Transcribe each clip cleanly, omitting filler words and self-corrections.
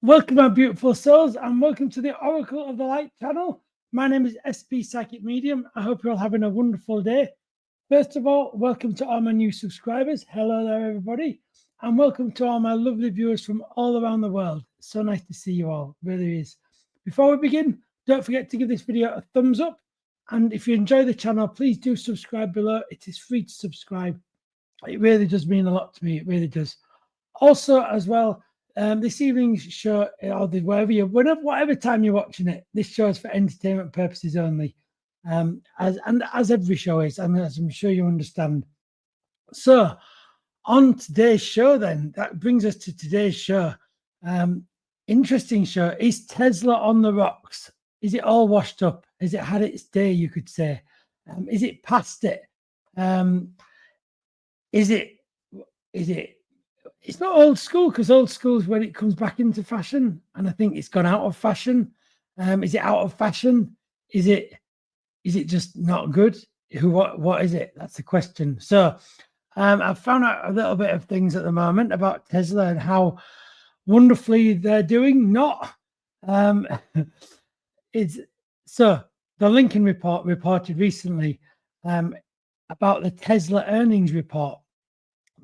Welcome, my beautiful souls, and welcome to the Oracle of the Light channel. My name is SP Psychic Medium. I hope you're all having a wonderful day. First of all, welcome to all my new subscribers. Hello there, everybody. And welcome to all my lovely viewers from all around the world. So nice to see you all. It really is. Before we begin, don't forget to give this video a thumbs up. And if you enjoy the channel, please do subscribe below. It is free to subscribe. It really does mean a lot to me. It really does. Also, as well, this evening's show, or whatever time you're watching it, this show is for entertainment purposes only, as every show is, and as I'm sure you understand. So, on today's show, then, that brings us to today's show. Interesting show. Is Tesla on the rocks? Is it all washed up? Has it had its day, you could say? Is it past it? Is it? It's not old school, because old school is when it comes back into fashion, and I think it's gone out of fashion. Is it out of fashion? Is it just not good? What is it? That's the question. So I've found out a little bit of things at the moment about Tesla and how wonderfully they're doing. It's so the Lincoln Report reported recently about the Tesla earnings report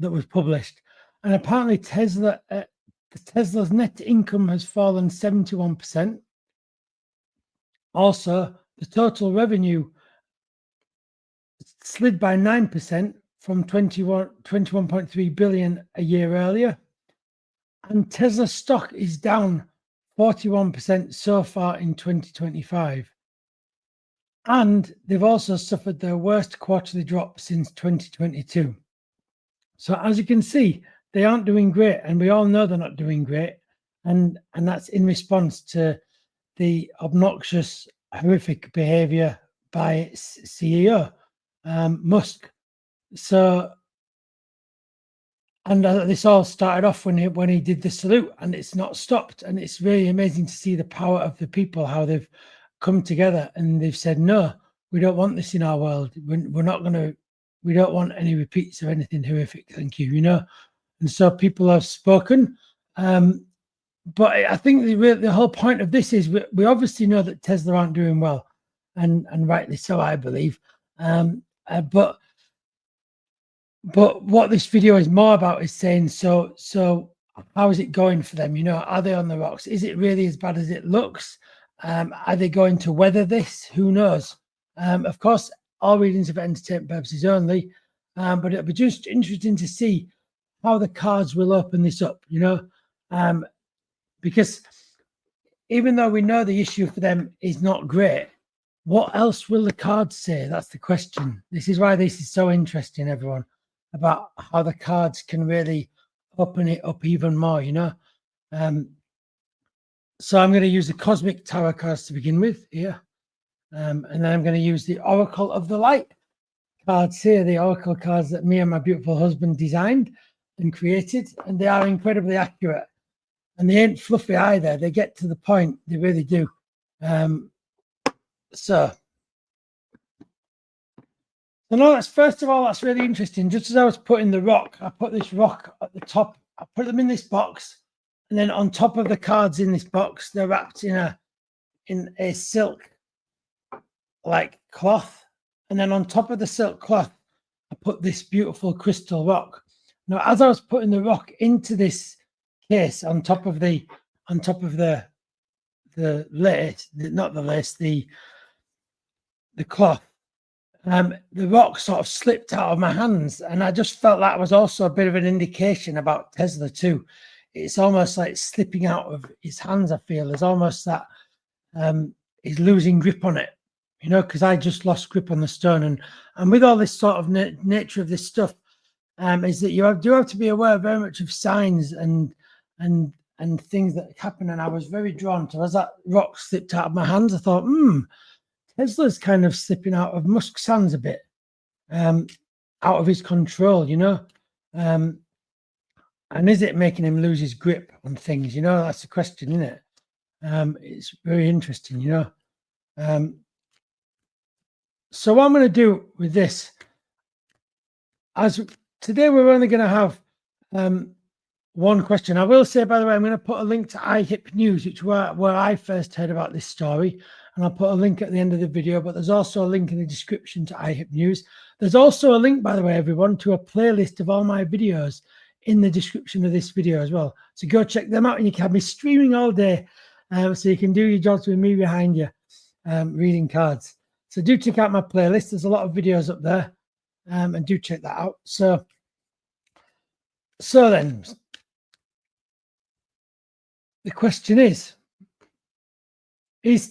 that was published. And apparently Tesla's net income has fallen 71%. Also, the total revenue slid by 9% from 21.3 billion a year earlier. And Tesla stock is down 41% so far in 2025. And they've also suffered their worst quarterly drop since 2022. So as you can see, they aren't doing great, and we all know they're not doing great, and that's in response to the obnoxious, horrific behavior by its CEO, Musk. So, and this all started off when he did the salute, and it's not stopped, and it's really amazing to see the power of the people, how they've come together and they've said, no, we don't want this in our world. We don't want any repeats of anything horrific. Thank you, And so people have spoken. But I think the whole point of this is we obviously know that Tesla aren't doing well, and rightly so, I believe. But what this video is more about is saying, so how is it going for them? Are they on the rocks? Is it really as bad as it looks? Are they going to weather this? Who knows? Of course, all readings are for entertainment purposes only, but it'll be just interesting to see how the cards will open this up, because even though we know the issue for them is not great, what else will the cards say? That's the question. This is why this is so interesting, everyone, about how the cards can really open it up even more, So I'm going to use the Cosmic Tarot cards to begin with here. And then I'm going to use the Oracle of the Light cards here, the Oracle cards that me and my beautiful husband designed and created, and they are incredibly accurate. And they ain't fluffy either. They get to the point. They really do. So first of all, that's really interesting. Just as I was putting the rock, I put this rock at the top. I put them in this box, and then on top of the cards in this box, they're wrapped in a silk like cloth, and then on top of the silk cloth, I put this beautiful crystal rock. Now, as I was putting the rock into this case on top of the lace, not the lace, the cloth, the rock sort of slipped out of my hands, and I just felt that was also a bit of an indication about Tesla too. It's almost like slipping out of his hands. I feel there's almost that he's losing grip on it, because I just lost grip on the stone, and with all this sort of nature of this stuff, is that you do have to be aware very much of signs and things that happen. And I was very drawn to, as that rock slipped out of my hands, I thought, Tesla's kind of slipping out of Musk's hands a bit, out of his control, and is it making him lose his grip on things? That's the question, isn't it? It's very interesting, so what I'm going to do with this, as today we're only going to have one question. I will say, by the way, I'm going to put a link to IHIP News, which where I first heard about this story, and I'll put a link at the end of the video, but there's also a link in the description to IHIP News. There's also a link, by the way, everyone, to a playlist of all my videos in the description of this video as well. So go check them out, and you can have me streaming all day, so you can do your jobs with me behind you, reading cards. So do check out my playlist. There's a lot of videos up there, and do check that out. So then, the question is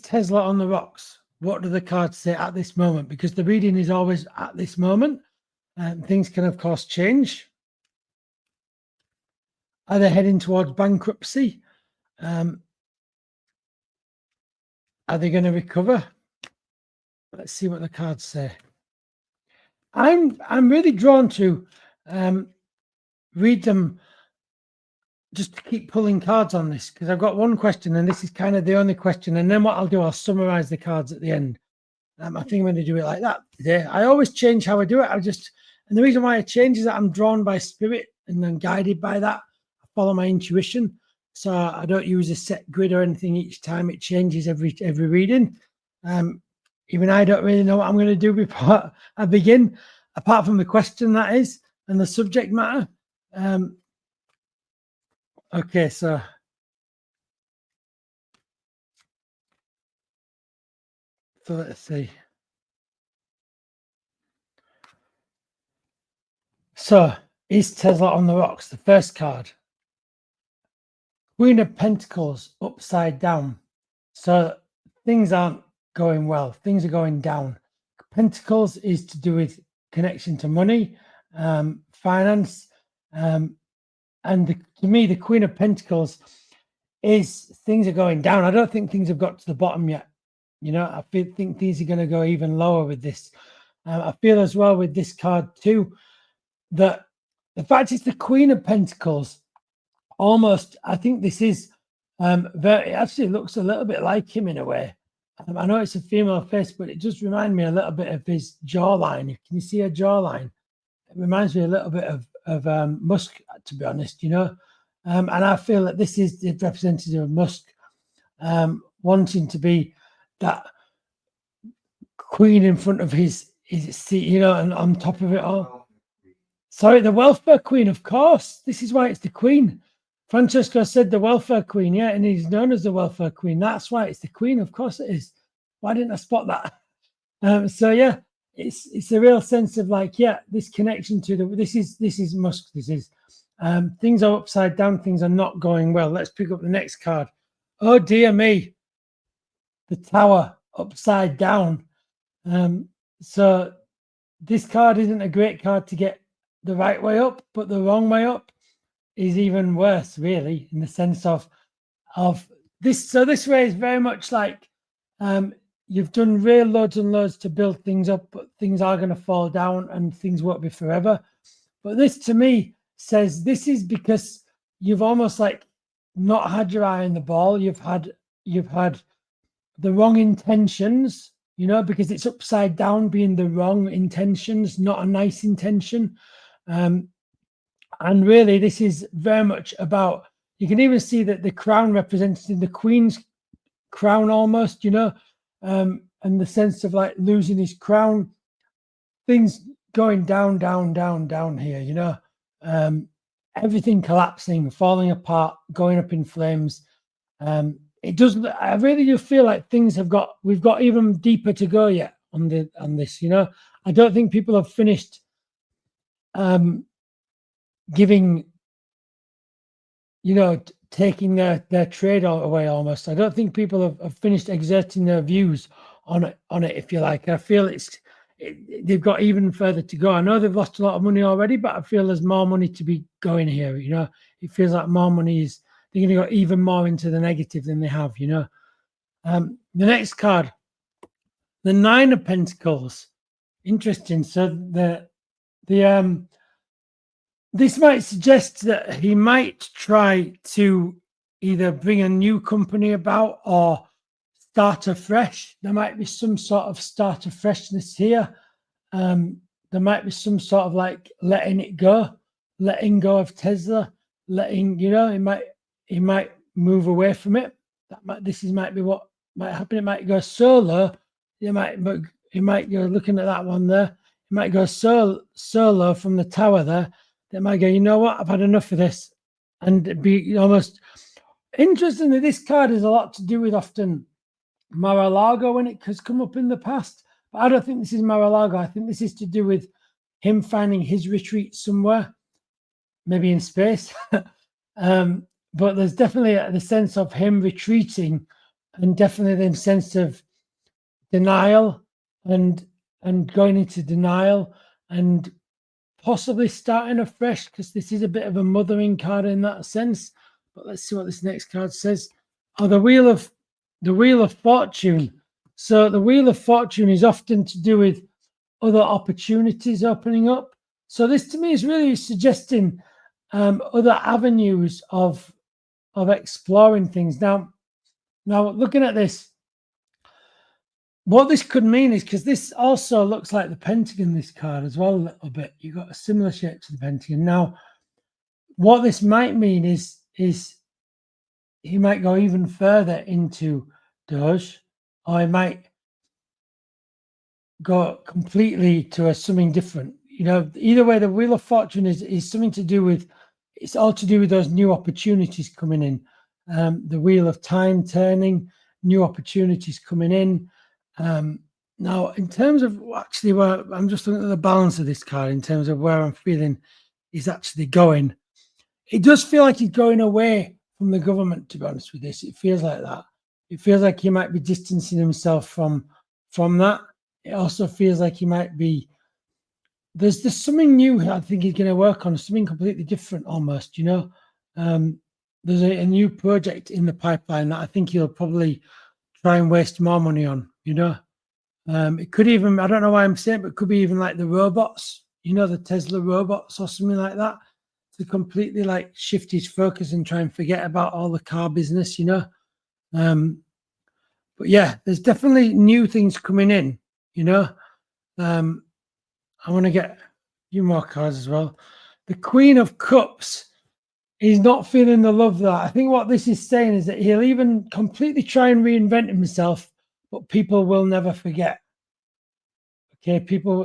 Tesla on the rocks? What do the cards say at this moment? Because the reading is always at this moment, and things can, of course, change. Are they heading towards bankruptcy? Are they going to recover? Let's see what the cards say. I'm really drawn to read them, just to keep pulling cards on this, because I've got one question, and this is kind of the only question. And then what I'll do, I'll summarize the cards at the end. I think I'm going to do it like that today. I always change how I do it. And the reason why I change is that I'm drawn by spirit and I'm guided by that. I follow my intuition. So I don't use a set grid or anything each time. It changes every reading. Even I don't really know what I'm going to do before I begin, apart from the question, that is, and the subject matter. Okay, so let's see. So, is Tesla on the rocks? The first card. Queen of Pentacles upside down. So things aren't going well. Things are going down. Pentacles is to do with connection to money, finance, and to me, the Queen of Pentacles is things are going down. I don't think things have got to the bottom yet. You know, I think things are going to go even lower with this. I feel as well with this card too, that the fact it's the Queen of Pentacles, almost, I think this is it actually looks a little bit like him in a way. I know it's a female face, but it does remind me a little bit of his jawline. Can you see her jawline? It reminds me a little bit of Musk, to be honest, you know. And I feel that this is the representative of Musk wanting to be that queen in front of his seat, you know, and on top of it all. Sorry, the welfare queen, of course. This is why it's the queen. Francesco said the welfare queen, yeah, and he's known as the welfare queen. That's why it's the queen. Of course it is. Why didn't I spot that? So yeah, it's a real sense of like, yeah, this connection to this is Musk. This is things are upside down. Things are not going well. Let's pick up the next card. Oh dear me, the Tower upside down. So this card isn't a great card to get the right way up, but the wrong way up is even worse, really, in the sense of this. So this way is very much like you've done real loads and loads to build things up, but things are going to fall down and things won't be forever. But this, to me, says this is because you've almost like not had your eye on the ball. You've had the wrong intentions, you know, because it's upside down, being the wrong intentions, not a nice intention. And really, this is very much about, you can even see that the crown represented the Queen's crown almost, you know, and the sense of like losing his crown, things going down here, you know, everything collapsing, falling apart, going up in flames. It does. I really do feel like we've got even deeper to go yet on this. You know, I don't think people have finished giving, you know, taking their trade away almost. I don't think people have finished exerting their views on it, if you like. I feel they've got even further to go. I know they've lost a lot of money already, but I feel there's more money to be going here. You know, it feels like more money is, they're going to go even more into the negative than they have, you know. The next card, the Nine of Pentacles. Interesting. So this might suggest that he might try to either bring a new company about or start afresh. There might be some sort of start of freshness here. There might be some sort of like letting go of Tesla, letting, he might move away from it. Might be what might happen. It might go solo. He might go, looking at that one there. He might go solo from the tower there. They might go, you know what? I've had enough of this, and be almost. Interestingly, this card has a lot to do with often Mar-a-Lago when it has come up in the past. But I don't think this is Mar-a-Lago. I think this is to do with him finding his retreat somewhere, maybe in space. But there's definitely the sense of him retreating, and definitely the sense of denial and going into denial and possibly starting afresh, because this is a bit of a mothering card in that sense. But let's see what this next card says. Oh, the Wheel of Fortune. So the Wheel of Fortune is often to do with other opportunities opening up. So this to me is really suggesting other avenues of exploring things. Now looking at this, what this could mean is, because this also looks like the Pentagon, this card as well a little bit. You've got a similar shape to the Pentagon. Now, what this might mean is he might go even further into Doge, or he might go completely to something different. Either way, the Wheel of Fortune is something to do with, it's all to do with those new opportunities coming in. The Wheel of Time turning, new opportunities coming in. Now, in terms of actually where I'm just looking at the balance of this card, in terms of where I'm feeling he's actually going, it does feel like he's going away from the government, to be honest with this. It feels like that. It feels like he might be distancing himself from that. It also feels like he might be, there's something new I think he's going to work on, something completely different almost, there's a new project in the pipeline that I think he'll probably try and waste more money on, it could even, I don't know why I'm saying, but it could be even like the robots, the Tesla robots or something like that, to completely like shift his focus and try and forget about all the car business, but yeah, there's definitely new things coming in, I want to get a few more cards as well. The Queen of Cups. He's not feeling the love there. I think what this is saying is that he'll even completely try and reinvent himself, but people will never forget. Okay,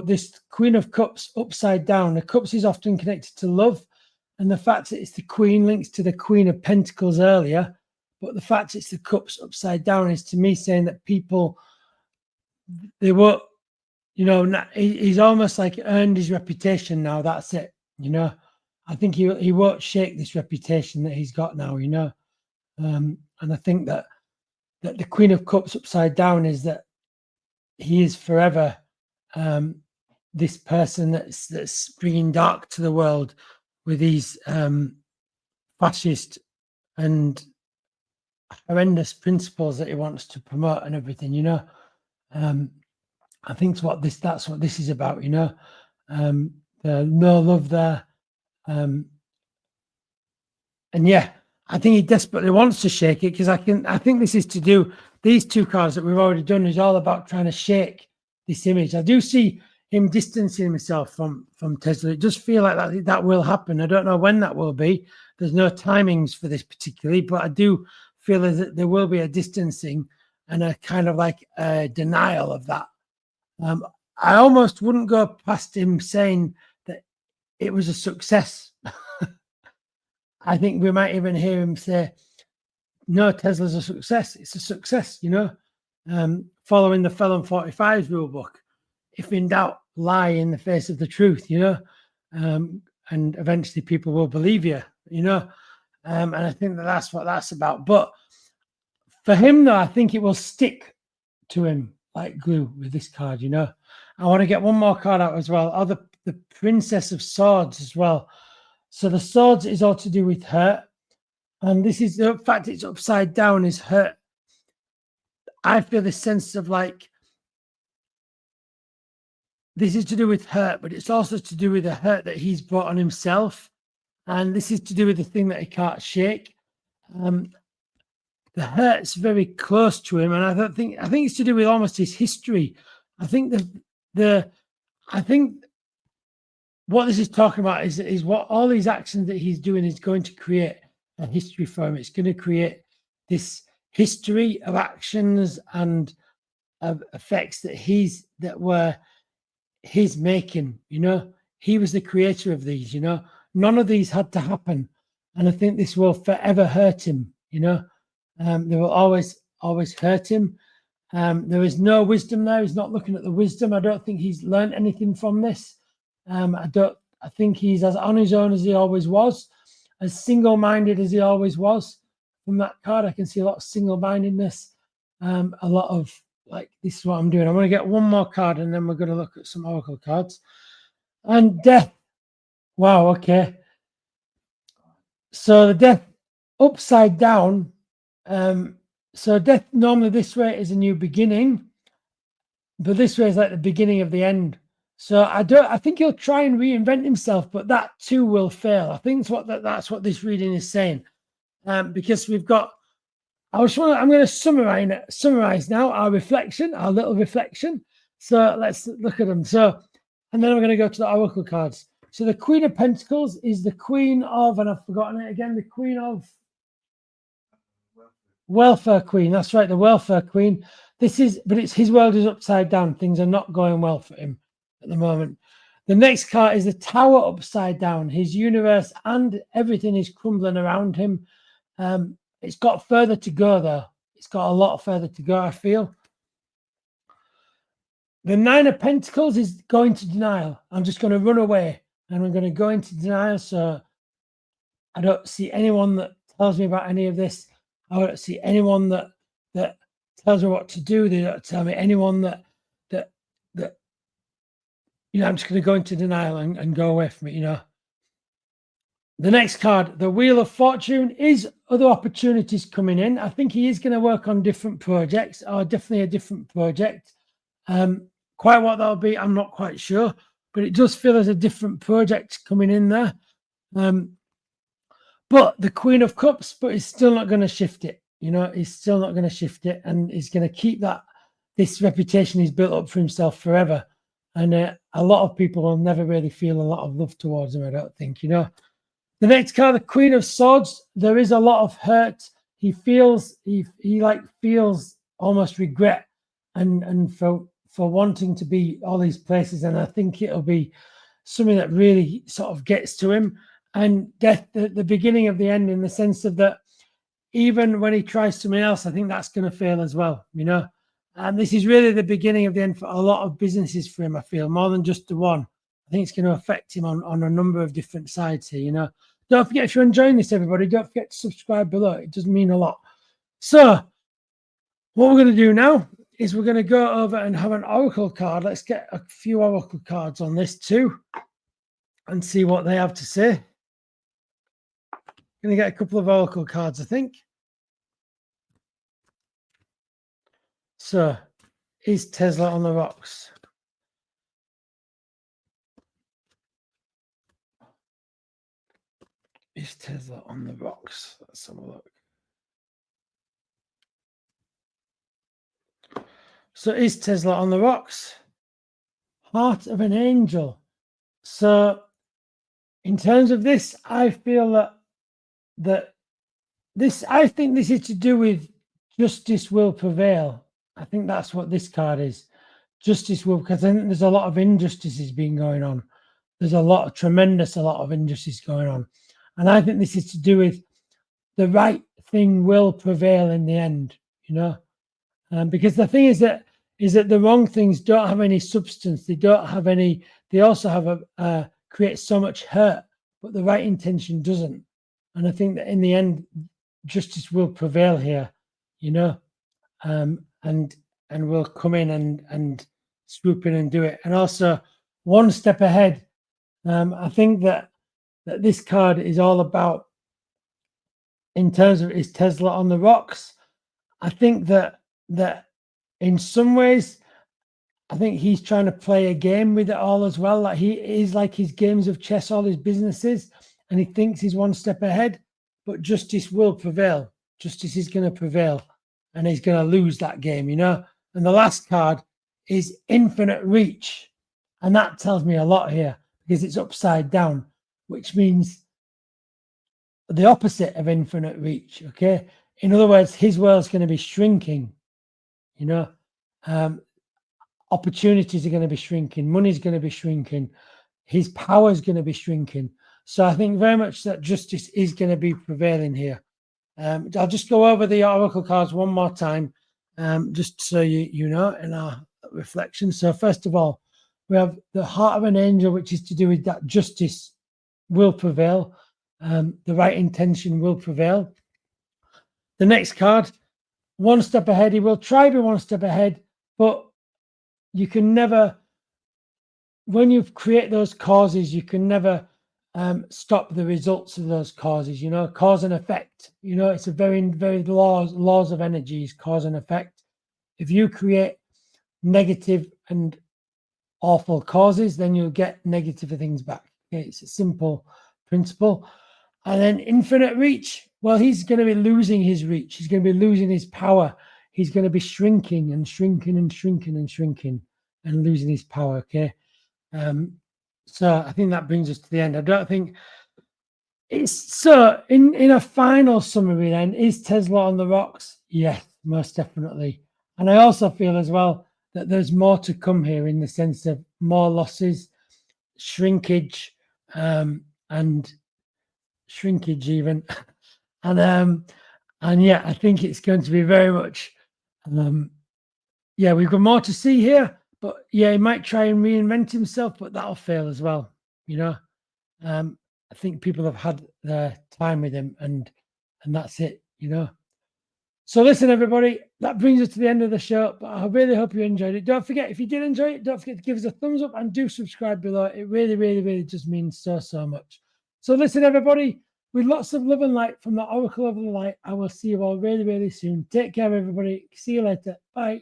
this Queen of Cups upside down. The Cups is often connected to love, and the fact that it's the Queen links to the Queen of Pentacles earlier, but the fact it's the Cups upside down is to me saying that people, they won't, he's almost like earned his reputation now. That's it, I think he won't shake this reputation that he's got now, and I think that the Queen of Cups upside down is that he is forever this person that's bringing dark to the world with these fascist and horrendous principles that he wants to promote and everything, I think that's what this is about, the no love there. And yeah, I think he desperately wants to shake it, because I think this is to do, these two cards that we've already done is all about trying to shake this image. I do see him distancing himself from Tesla. It does feel like that will happen. I don't know when that will be. There's no timings for this particularly, but I do feel that there will be a distancing and a kind of like a denial of that. I almost wouldn't go past him saying that it was a success. I think we might even hear him say, no, Tesla's a success. It's a success, following the Felon 45's rule book. If in doubt, lie in the face of the truth, and eventually people will believe you, and I think that's what that's about. But for him, though, I think it will stick to him like glue with this card, I want to get one more card out as well. The Princess of Swords as well. So the swords is all to do with hurt. And this is the fact it's upside down is hurt. I feel this sense of like, this is to do with hurt, but it's also to do with the hurt that he's brought on himself. And this is to do with the thing that he can't shake. The hurt's very close to him. And I think it's to do with almost his history. I think what this is talking about is what all these actions that he's doing is going to create a history for him. It's going to create this history of actions and of effects that he's making. He was the creator of these. None of these had to happen, and I think this will forever hurt him. They will always hurt him. There is no wisdom there. He's not looking at the wisdom. I don't think he's learned anything from this. I think he's as on his own as he always was, as single-minded as he always was. From that card, I can see a lot of single-mindedness, a lot of like, this is what I'm doing. I'm going to get one more card and then we're going to look at some oracle cards. And death. Wow, okay. So the death upside down. So death normally this way is a new beginning, but this way is like the beginning of the end. So I think he'll try and reinvent himself, but that too will fail. I think that's what this reading is saying. Because we've got, I'm going to summarize now our little reflection. So let's look at them. So, and then I'm going to go to the oracle cards. So the Queen of Pentacles is the Queen of, and I've forgotten it again, the Queen of Welfare Queen. That's right, the Welfare Queen. But his world is upside down. Things are not going well for him at the moment. The next card is the Tower upside down. His universe and everything is crumbling around him. It's got further to go, though. It's got a lot further to go, I feel. The Nine of Pentacles is going to denial. I'm just going to run away and I'm going to go into denial. So I don't see anyone that tells me about any of this. I don't see anyone that tells me what to do. They don't tell me anyone that I'm just going to go into denial and go away from it, The next card, the Wheel of Fortune, is other opportunities coming in. I think he is going to work on different projects, or definitely a different project. Quite what that'll be, I'm not quite sure, but it does feel as a different project coming in there. But the Queen of Cups, but he's still not going to shift it. He's still not going to shift it, and he's going to keep this reputation he's built up for himself forever. And a lot of people will never really feel a lot of love towards him, I don't think, The next card, the Queen of Swords, there is a lot of hurt. He feels almost regret and for wanting to be all these places. And I think it'll be something that really sort of gets to him. And death, the beginning of the end, in the sense of that even when he tries something else, I think that's going to fail as well, And this is really the beginning of the end for a lot of businesses for him, I feel, more than just the one. I think it's going to affect him on a number of different sides here, Don't forget, if you're enjoying this, everybody, don't forget to subscribe below. It does mean a lot. So what we're going to do now is we're going to go over and have an oracle card. Let's get a few oracle cards on this too and see what they have to say. Going to get a couple of oracle cards, I think. So, is Tesla on the rocks? Is Tesla on the rocks? Let's have a look. So, is Tesla on the rocks? Heart of an Angel. So, in terms of this, I feel that I think this is to do with justice will prevail. I think that's what this card is. Justice will, because I think there's a lot of injustices being going on. There's a lot of injustice going on. And I think this is to do with the right thing will prevail in the end, because the thing is that the wrong things don't have any substance. They also have create so much hurt, but the right intention doesn't. And I think that in the end, justice will prevail here, and will come in and swoop in and do it. And also one step ahead. I think that this card is all about, in terms of is Tesla on the rocks. I think that in some ways, I think he's trying to play a game with it all as well. Like he is like his games of chess, all his businesses, and he thinks he's one step ahead, but justice will prevail. Justice is going to prevail, and he's going to lose that game, And the last card is Infinite Reach, and that tells me a lot here, because it's upside down, which means the opposite of infinite reach. Okay, in other words, his world's going to be shrinking. You know, opportunities are going to be shrinking, money's going to be shrinking, his power is going to be shrinking. So I think very much that justice is going to be prevailing here. I'll just go over the oracle cards one more time, just so you know, in our reflection. So first of all, we have the heart of an angel, which is to do with that justice will prevail. The right intention will prevail. The next card, one step ahead. He will try to be one step ahead, but you can never, when you create those causes, you can never stop the results of those causes. You know, cause and effect. You know, it's a very, very laws of energies, cause and effect. If you create negative and awful causes, then you'll get negative things back. Okay, it's a simple principle. And then infinite reach. Well, he's going to be losing his reach. He's going to be losing his power. He's going to be shrinking and shrinking and shrinking and shrinking and losing his power. Okay. So I think that brings us to the end. I don't think it's so. In a final summary, then, is Tesla on the rocks? Yes, most definitely. And I also feel as well that there's more to come here, in the sense of more losses, shrinkage, and shrinkage even, and yeah, I think it's going to be very much. Yeah, we've got more to see here. But yeah, he might try and reinvent himself, but that'll fail as well. You know, I think people have had their time with him, and that's it. You know. So listen, everybody, that brings us to the end of the show. But I really hope you enjoyed it. Don't forget, if you did enjoy it, don't forget to give us a thumbs up and do subscribe below. It really, really, really just means so much. So listen, everybody, with lots of love and light from the Oracle of the Light, I will see you all really, really soon. Take care, everybody. See you later. Bye.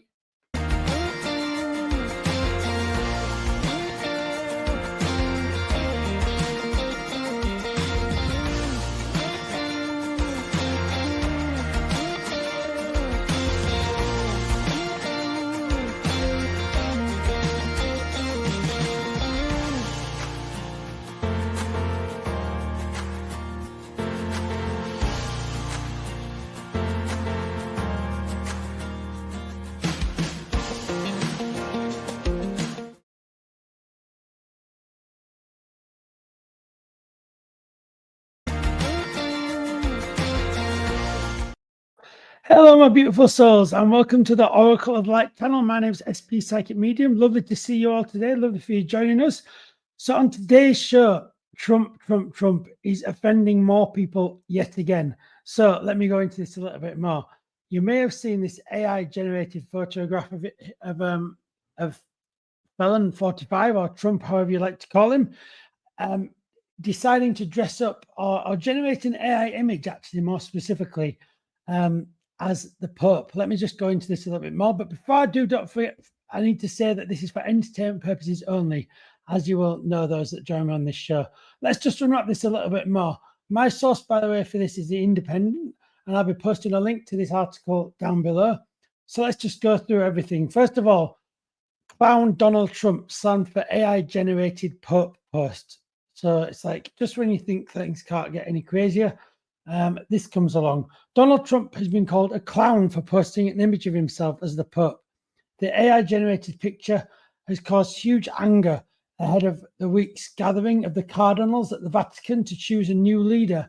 Hello, my beautiful souls, and welcome to the Oracle of Light channel. My name is SP Psychic Medium. Lovely to see you all today. Lovely for you joining us. So on today's show, Trump is offending more people yet again. So let me go into this a little bit more. You may have seen this AI-generated photograph of Felon 45, or Trump, however you like to call him, deciding to dress up or generate an AI image, actually, more specifically, as the Pope. Let me just go into this a little bit more. But before I do, don't forget, I need to say that this is for entertainment purposes only, as you will know, those that join me on this show. Let's just unwrap this a little bit more. My source, by the way, for this is The Independent, and I'll be posting a link to this article down below. So let's just go through everything. First of all, clown Donald Trump slammed for AI-generated Pope post. So it's like, just when you think things can't get any crazier, this comes along. Donald Trump has been called a clown for posting an image of himself as the Pope. The AI-generated picture has caused huge anger ahead of the week's gathering of the cardinals at the Vatican to choose a new leader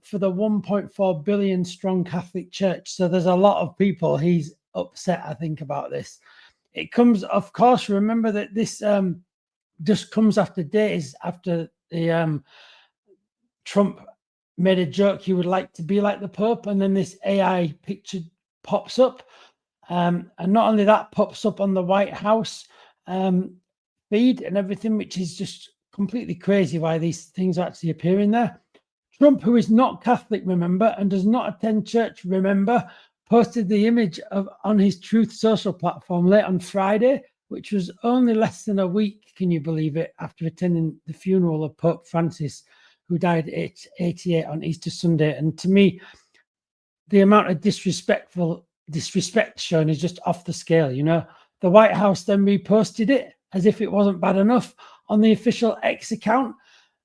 for the 1.4 billion strong Catholic Church. So there's a lot of people he's upset, I think, about this. It comes, of course, remember that this just comes after days after the Trump made a joke he would like to be like the Pope, and then this AI picture pops up, and not only that, pops up on the White House feed and everything, which is just completely crazy why these things are actually appearing there. Trump, who is not Catholic, remember, and does not attend church, remember, posted the image on his Truth Social platform late on Friday, which was only less than a week, can you believe it, after attending the funeral of Pope Francis, who died at 88 on Easter Sunday. And to me, the amount of disrespect shown is just off the scale, you know. The White House then reposted it as if it wasn't bad enough on the official X account,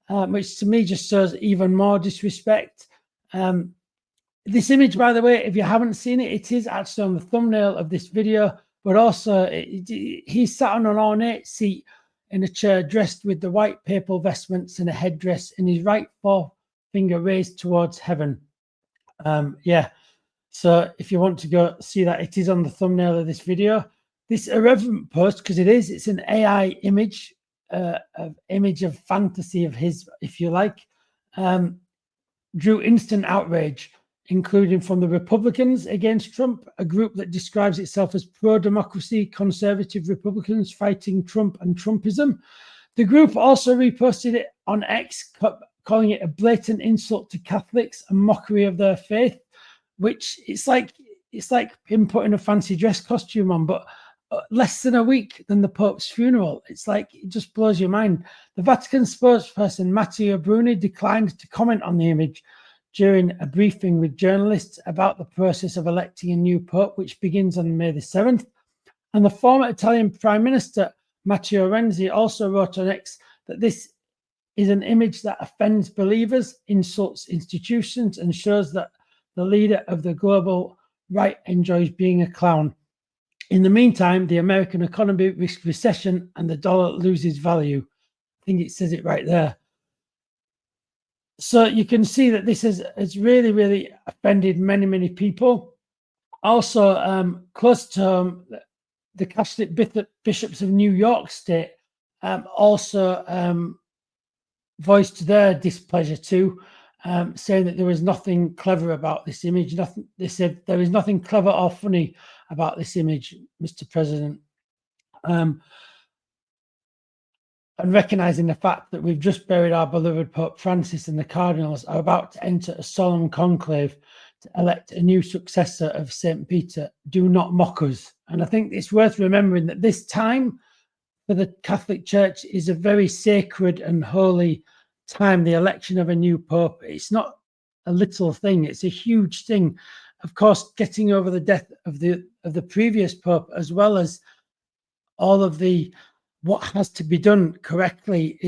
which to me just shows even more disrespect. This image, by the way, if you haven't seen it, it is actually on the thumbnail of this video, but also he's sat on an ornate seat in a chair dressed with the white papal vestments and a headdress, and his right forefinger raised towards heaven. Yeah, so if you want to go see that, it is on the thumbnail of this video. This irreverent post, because it's an AI image, image of fantasy of his, if you like, drew instant outrage, including from the Republicans against Trump, a group that describes itself as pro-democracy, conservative Republicans fighting Trump and Trumpism. The group also reposted it on X, calling it a blatant insult to Catholics, a mockery of their faith, which it's like him putting a fancy dress costume on, but less than a week than the Pope's funeral. It's like, it just blows your mind. The Vatican spokesperson Matteo Bruni declined to comment on the image during a briefing with journalists about the process of electing a new Pope, which begins on May the 7th. And the former Italian Prime Minister Matteo Renzi also wrote on X that this is an image that offends believers, insults institutions, and shows that the leader of the global right enjoys being a clown. In the meantime, the American economy risks recession and the dollar loses value. I think it says it right there. So you can see that this has really, really offended many, many people. Also, close to the Catholic bishops of New York State also voiced their displeasure too, saying that there was nothing clever about this image. They said there is nothing clever or funny about this image, Mr. President. And recognizing the fact that we've just buried our beloved Pope Francis and the cardinals are about to enter a solemn conclave to elect a new successor of St. Peter, do not mock us. And I think it's worth remembering that this time for the Catholic Church is a very sacred and holy time, the election of a new Pope. It's not a little thing, it's a huge thing. Of course, getting over the death of the previous Pope, as well as all of the what has to be done correctly,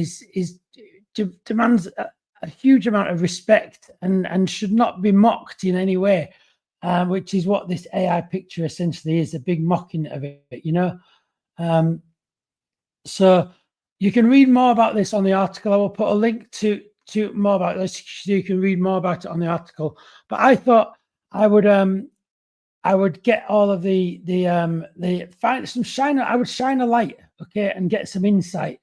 demands a huge amount of respect and should not be mocked in any way, which is what this AI picture essentially is, a big mocking of it, you know. So you can read more about this on the article. I will put a link to more about this so you can read more about it on the article. But I thought I would get all of I would shine a light, okay, and get some insight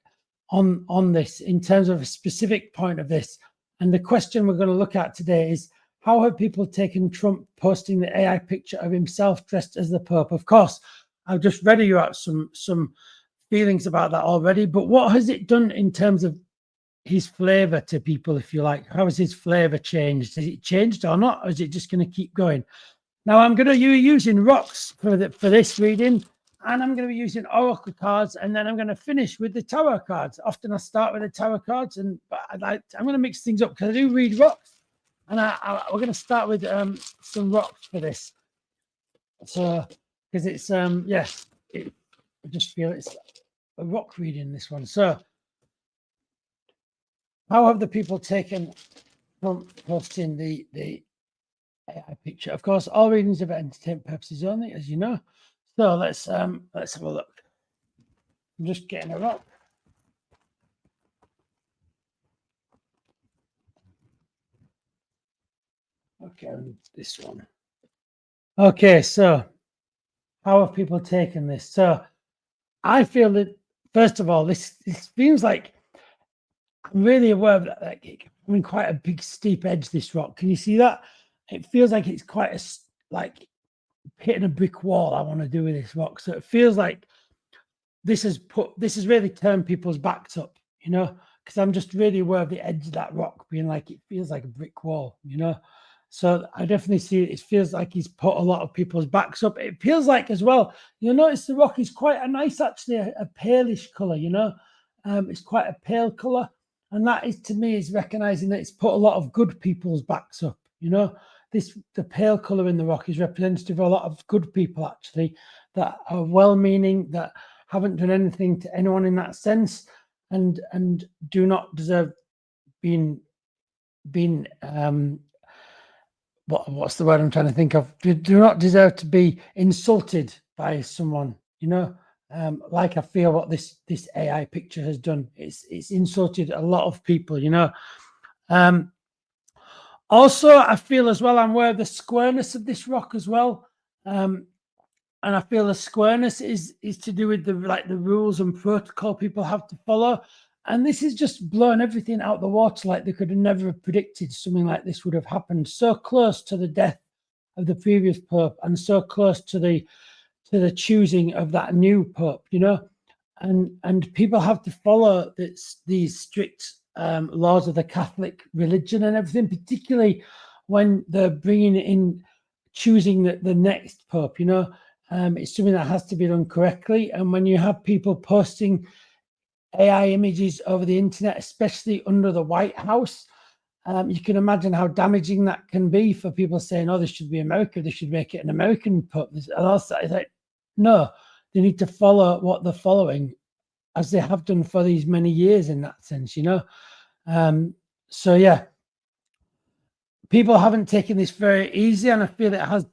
on this in terms of a specific point of this. And the question we're going to look at today is, how have people taken Trump posting the AI picture of himself dressed as the Pope? Of course, I've just read you out some feelings about that already, but what has it done in terms of his flavor to people, if you like? How has his flavor changed? Has it changed or not? Or is it just going to keep going? Now, I'm going to be using rocks for this reading, and I'm going to be using oracle cards, and then I'm going to finish with the tarot cards. Often I start with the tarot cards, but I'm going to mix things up because I do read rocks, and we're going to start with some rocks for this. So, because it's I just feel it's a rock reading, this one. So, how have the people taken from posting the AI picture? Of course, all readings are for entertainment purposes only, as you know. So let's have a look. I'm just getting a rock. Okay, this one. Okay, so how have people taken this? So I feel that, first of all, this feels like, I'm really aware of that. Like, I mean, quite a big steep edge, this rock. Can you see that? It feels like it's quite like hitting a brick wall. I want to do with this rock. So it feels like this has really turned people's backs up, you know, because I'm just really aware of the edge of that rock being like, it feels like a brick wall, you know. So I definitely see it feels like he's put a lot of people's backs up. It feels like as well, you'll notice the rock is quite a nice, actually, a palish color, you know. It's quite a pale color. And that is, to me, is recognizing that it's put a lot of good people's backs up, you know. The pale color in the rock is representative of a lot of good people, actually, that are well-meaning, that haven't done anything to anyone in that sense. and do not deserve being what's the word I'm trying to think of? Do not deserve to be insulted by someone, like I feel what this AI picture has done. It's insulted a lot of people, Also, I feel as well, I'm aware of the squareness of this rock as well. And I feel the squareness is to do with the rules and protocol people have to follow. And this is just blowing everything out the water. Like they could have never predicted something like this would have happened so close to the death of the previous pope and so close to the choosing of that new pope, and people have to follow these strict laws of the Catholic religion and everything, particularly when they're bringing in choosing the next pope, it's something that has to be done correctly. And when you have people posting AI images over the internet, especially under the White House, you can imagine how damaging that can be for people saying, oh, this should be America, they should make it an American pope. And also, it's like, no, they need to follow what they're following, as they have done for these many years in that sense, So, yeah, people haven't taken this very easy, and I feel it has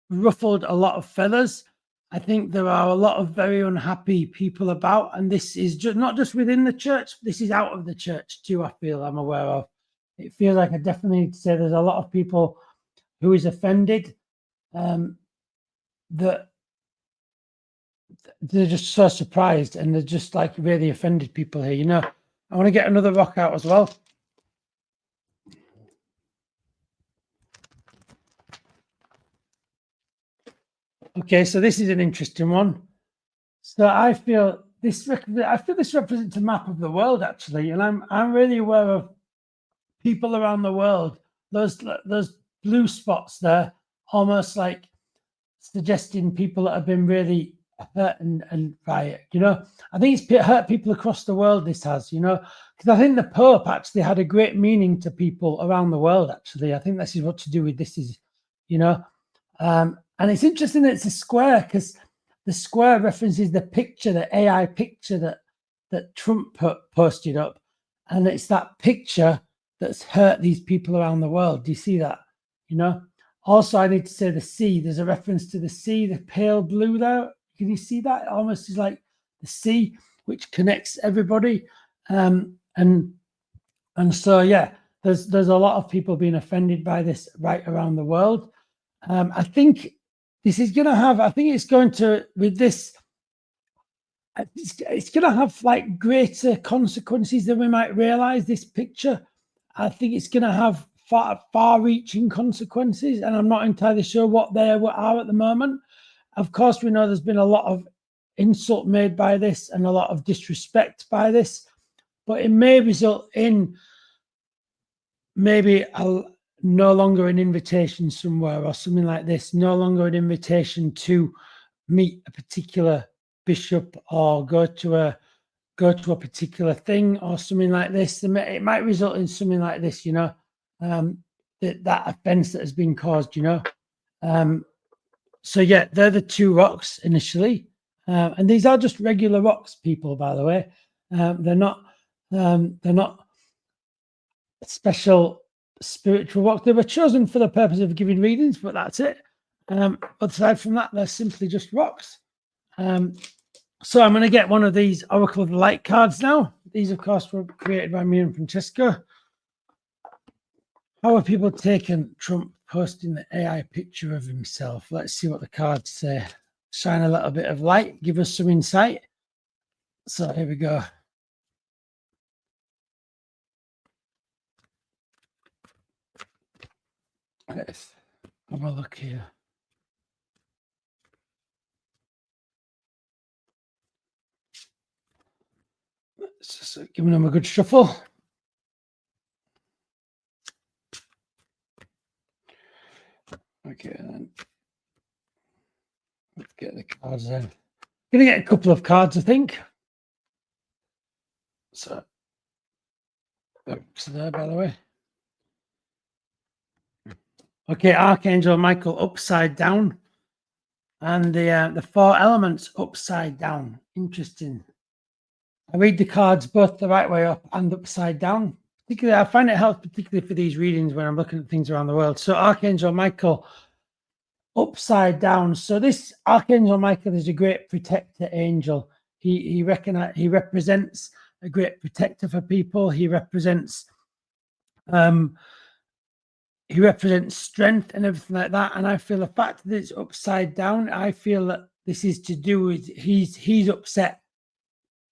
ruffled a lot of feathers. I think there are a lot of very unhappy people about, and this is just not just within the church, this is out of the church too, I feel I'm aware of. It feels like I definitely need to say there's a lot of people who is offended, that they're just so surprised, and they're just like really offended people here, I want to get another rock out as well. Okay, so this is an interesting one. So I feel this represents a map of the world, actually, and I'm really aware of people around the world. Those blue spots there, almost like suggesting people that have been really hurt and by it. I think it's hurt people across the world. This has, because I think the Pope actually had a great meaning to people around the world. Actually, I think this is what to do with this is, and it's interesting that it's a square, because the square references the picture, the AI picture that Trump posted up, and it's that picture that's hurt these people around the world. Do you see that? Also, I need to say the sea. There's a reference to the sea, the pale blue there. Can you see that? It almost is like the sea, which connects everybody. And so, yeah, there's a lot of people being offended by this right around the world. I think this is going to have, I think it's going to, with this, it's going to have like greater consequences than we might realize. This picture, I think it's going to have far-reaching consequences, and I'm not entirely sure what they are at the moment. Of course, we know there's been a lot of insult made by this and a lot of disrespect by this, but it may result in maybe no longer an invitation somewhere or something like this, no longer an invitation to meet a particular bishop or go to a particular thing or something like this. It might result in something like this, that offense that has been caused, So yeah, they're the two rocks initially, and these are just regular rocks, people. By the way, they're not special spiritual rocks. They were chosen for the purpose of giving readings, but that's it. Aside from that, they're simply just rocks. So I'm going to get one of these Oracle of the Light cards now. These, of course, were created by me and Francesca. How are people taken Trump posting the AI picture of himself? Let's see what the cards say. Shine a little bit of light, give us some insight. So here we go. Let's have a look here. Let's just giving them a good shuffle. Okay, then let's get the cards in. Gonna get a couple of cards, I think. So there, by the way. Okay, Archangel Michael upside down, and the four elements upside down. Interesting. I read the cards both the right way up and upside down. Particularly, I find it helps particularly for these readings when I'm looking at things around the world. So Archangel Michael, upside down. So this Archangel Michael is a great protector angel. He represents a great protector for people. He represents strength and everything like that. And I feel the fact that it's upside down, I feel that this is to do with he's upset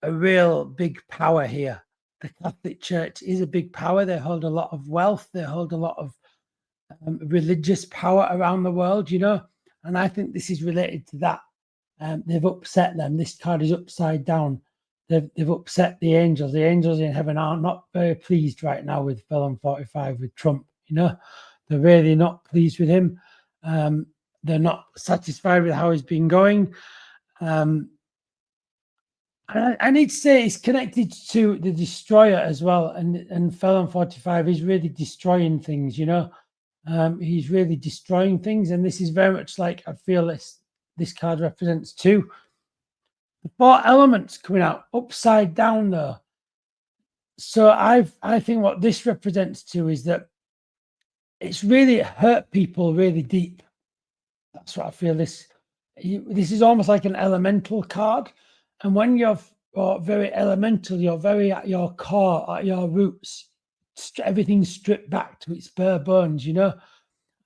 a real big power here. The Catholic Church is a big power. They hold a lot of wealth. They hold a lot of religious power around the world, you know. And I think this is related to that. They've upset them. This card is upside down. They've upset the angels. The angels in heaven are not very pleased right now with Felon 45, with Trump, you know. They're really not pleased with him. They're not satisfied with how he's been going. I need to say it's connected to the Destroyer as well. And Felon 45 is really destroying things, you know. He's really destroying things. And this is very much like, I feel this card represents too. The 4 elements coming out upside down though. So I think what this represents too is that it's really hurt people really deep. That's what I feel. This is almost like an elemental card. And when you're very elemental, you're very at your core, at your roots, everything's stripped back to its bare bones, you know.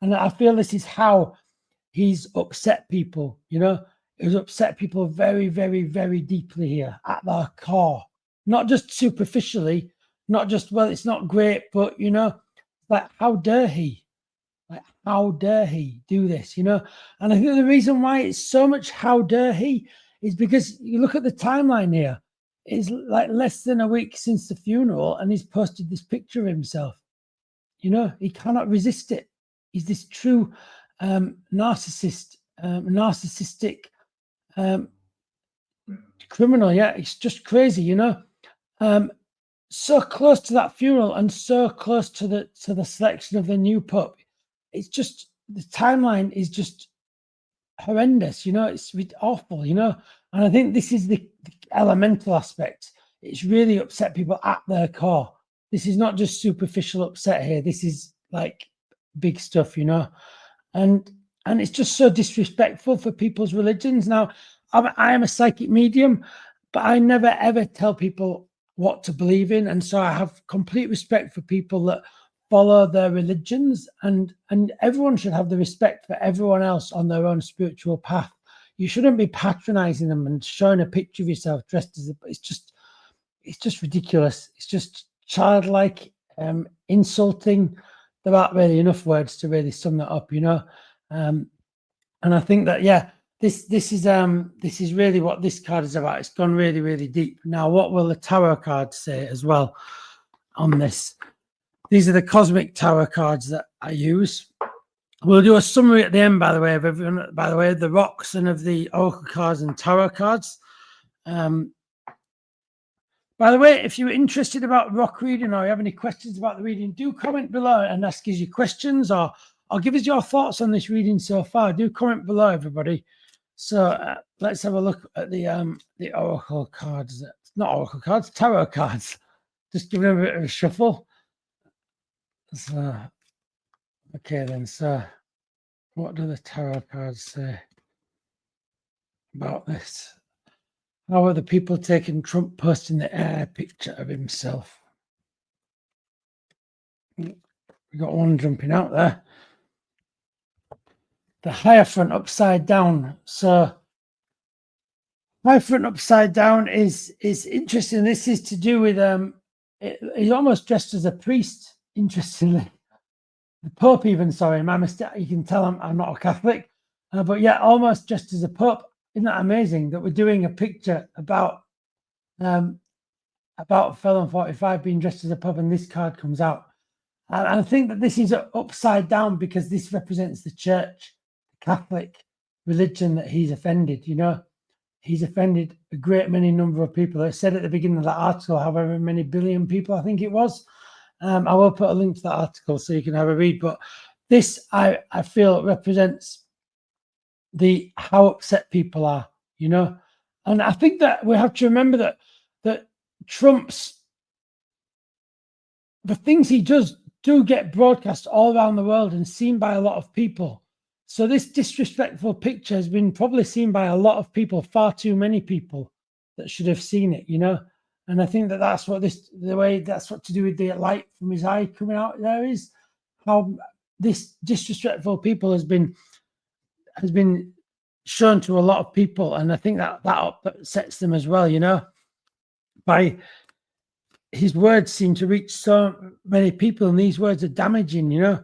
And I feel this is how he's upset people, you know. He's upset people very, very, very deeply here at their core, not just superficially, not just, well, it's not great, but, you know, like, how dare he? Like, how dare he do this, you know? And I think the reason why it's so much how dare he is because you look at the timeline here. It's like less than a week since the funeral, and he's posted this picture of himself. You know, he cannot resist it. He's this true narcissistic criminal. Yeah, it's just crazy, you know. So close to that funeral and so close to the selection of the new pope. It's just, the timeline is just horrendous, you know. It's awful, you know. And I think this is the elemental aspect. It's really upset people at their core. This is not just superficial upset here. This is like big stuff, you know. And it's just so disrespectful for people's religions. Now, I am a psychic medium, but I never ever tell people what to believe in. And so I have complete respect for people that follow their religions, and everyone should have the respect for everyone else on their own spiritual path. You shouldn't be patronizing them and showing a picture of yourself dressed as it's just ridiculous. It's just childlike, insulting. There aren't really enough words to really sum that up, you know. And I think that, yeah, this is really what this card is about. It's gone really, really deep. Now, what will the tarot cards say as well on this? These are the cosmic tarot cards that I use. We'll do a summary at the end, by the way, of everyone, by the way, of the rocks and of the oracle cards and tarot cards. By the way, if you're interested about rock reading or you have any questions about the reading, do comment below and ask us your questions, or give us your thoughts on this reading so far. Do comment below, everybody. So let's have a look at the oracle cards. Not oracle cards, tarot cards. Just giving them a bit of a shuffle. So, okay then, so what do the tarot cards say about this? How are the people taking Trump posting the air picture of himself? We got one jumping out there. The Hierophant upside down. So Hierophant upside down is interesting. This is to do with he's almost dressed as a priest, interestingly. The Pope even, sorry, my mistake. You can tell I'm not a Catholic, but yeah, almost dressed as a Pope. Isn't that amazing that we're doing a picture about Felon 45 being dressed as a Pope, and this card comes out? And I think that this is upside down because this represents the church, the Catholic religion that he's offended, you know. He's offended a great many number of people. I said at the beginning of that article, however many billion people I think it was. I will put a link to that article so you can have a read. But this, I feel, represents how upset people are, you know. And I think that we have to remember that Trump's, the things he does do get broadcast all around the world and seen by a lot of people. So this disrespectful picture has been probably seen by a lot of people, far too many people that should have seen it, you know. And I think that that's what that's what to do with the light from his eye coming out there, is how this disrespectful people has been shown to a lot of people. And I think that upsets them as well, you know. By his words seem to reach so many people, and these words are damaging, you know,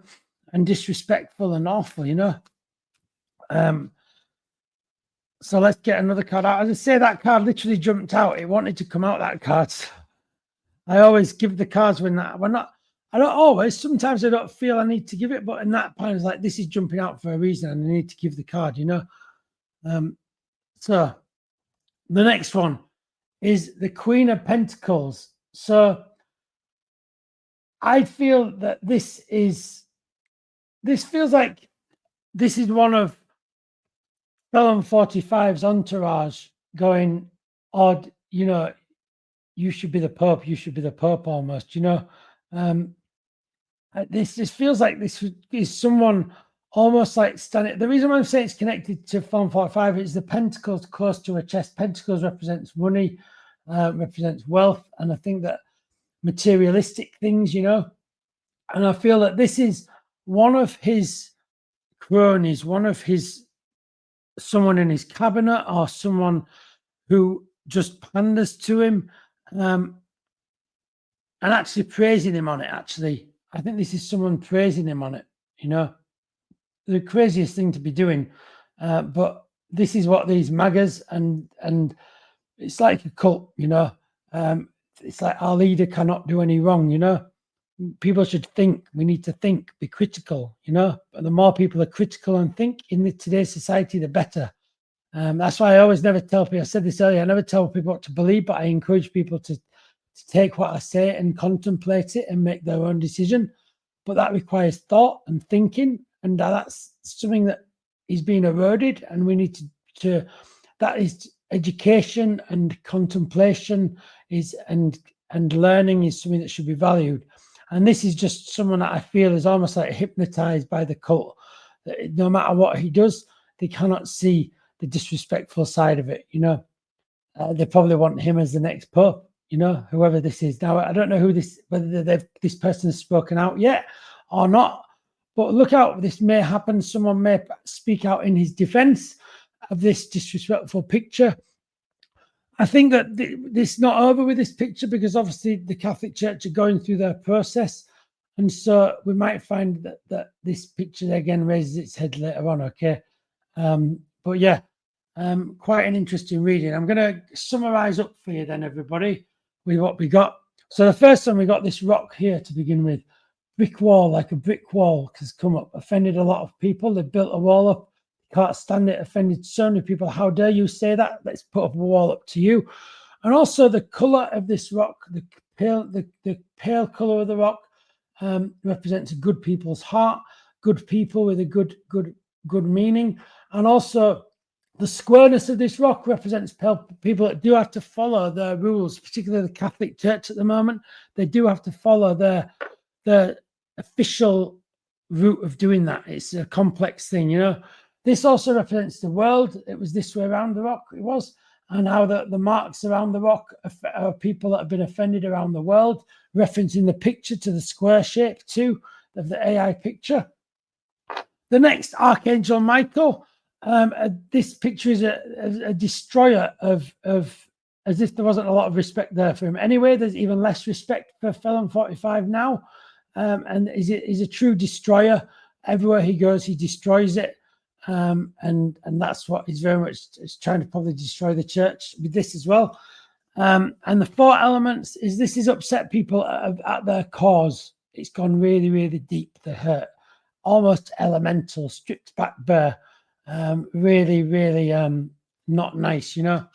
and disrespectful and awful, you know. So let's get another card out. As I say, that card literally jumped out. It wanted to come out, that card. I always give the cards when I don't always. Sometimes I don't feel I need to give it, but in that point, it's like, this is jumping out for a reason, and I need to give the card, you know. So the next one is the Queen of Pentacles. So I feel that this feels like this is one of Felon 45's entourage going, odd, you know, you should be the Pope, you should be the Pope almost, you know. This just feels like this is someone almost like standing. The reason why I'm saying it's connected to Felon 45 is the pentacles close to her chest. Pentacles represents money, represents wealth, and I think that materialistic things, you know. And I feel that this is one of his cronies, someone in his cabinet, or someone who just panders to him, and actually praising him on it. Actually, I think this is someone praising him on it, you know. The craziest thing to be doing, but this is what these MAGAs and it's like a cult, you know. It's like our leader cannot do any wrong, you know. People should think. We need to think, be critical, you know. But the more people are critical and think in today's society, the better. That's why I always never tell people. I said this earlier. I never tell people what to believe, but I encourage people to take what I say and contemplate it and make their own decision. But that requires thought and thinking, and that's something that is being eroded. And we need to that is education and contemplation and learning is something that should be valued. And this is just someone that I feel is almost like hypnotized by the cult. No matter what he does, they cannot see the disrespectful side of it, you know. They probably want him as the next Pope, you know, whoever this is. Now, I don't know whether this person has spoken out yet or not, but look out, this may happen. Someone may speak out in his defense of this disrespectful picture. I think that this is not over with this picture, because obviously the Catholic Church are going through their process. And so we might find that this picture again raises its head later on, okay? But yeah, quite an interesting reading. I'm going to summarize up for you then, everybody, with what we got. So the first one, we got this rock here to begin with. Brick wall, like a brick wall has come up, offended a lot of people. They built a wall up. Can't stand it, offended so many people. How dare you say that? Let's put up a wall up to you. And also the color of this rock, the pale color of the rock, represents a good people's heart, good people with a good meaning. And also the squareness of this rock represents people that do have to follow their rules, particularly the Catholic Church at the moment. They do have to follow their official route of doing that. It's a complex thing, you know. This also represents the world. It was this way around the rock, it was. And how the marks around the rock are people that have been offended around the world, referencing the picture to the square shape too of the AI picture. The next, Archangel Michael. This picture is a destroyer of, as if there wasn't a lot of respect there for him. Anyway, there's even less respect for Felon 45 now. And he's a true destroyer. Everywhere he goes, he destroys it. And that's what he's very much is trying to probably destroy the church with this as well. And the four elements is this is upset people at their cause. It's gone really, really deep. The hurt, almost elemental, stripped back bare. Really, really not nice, you know.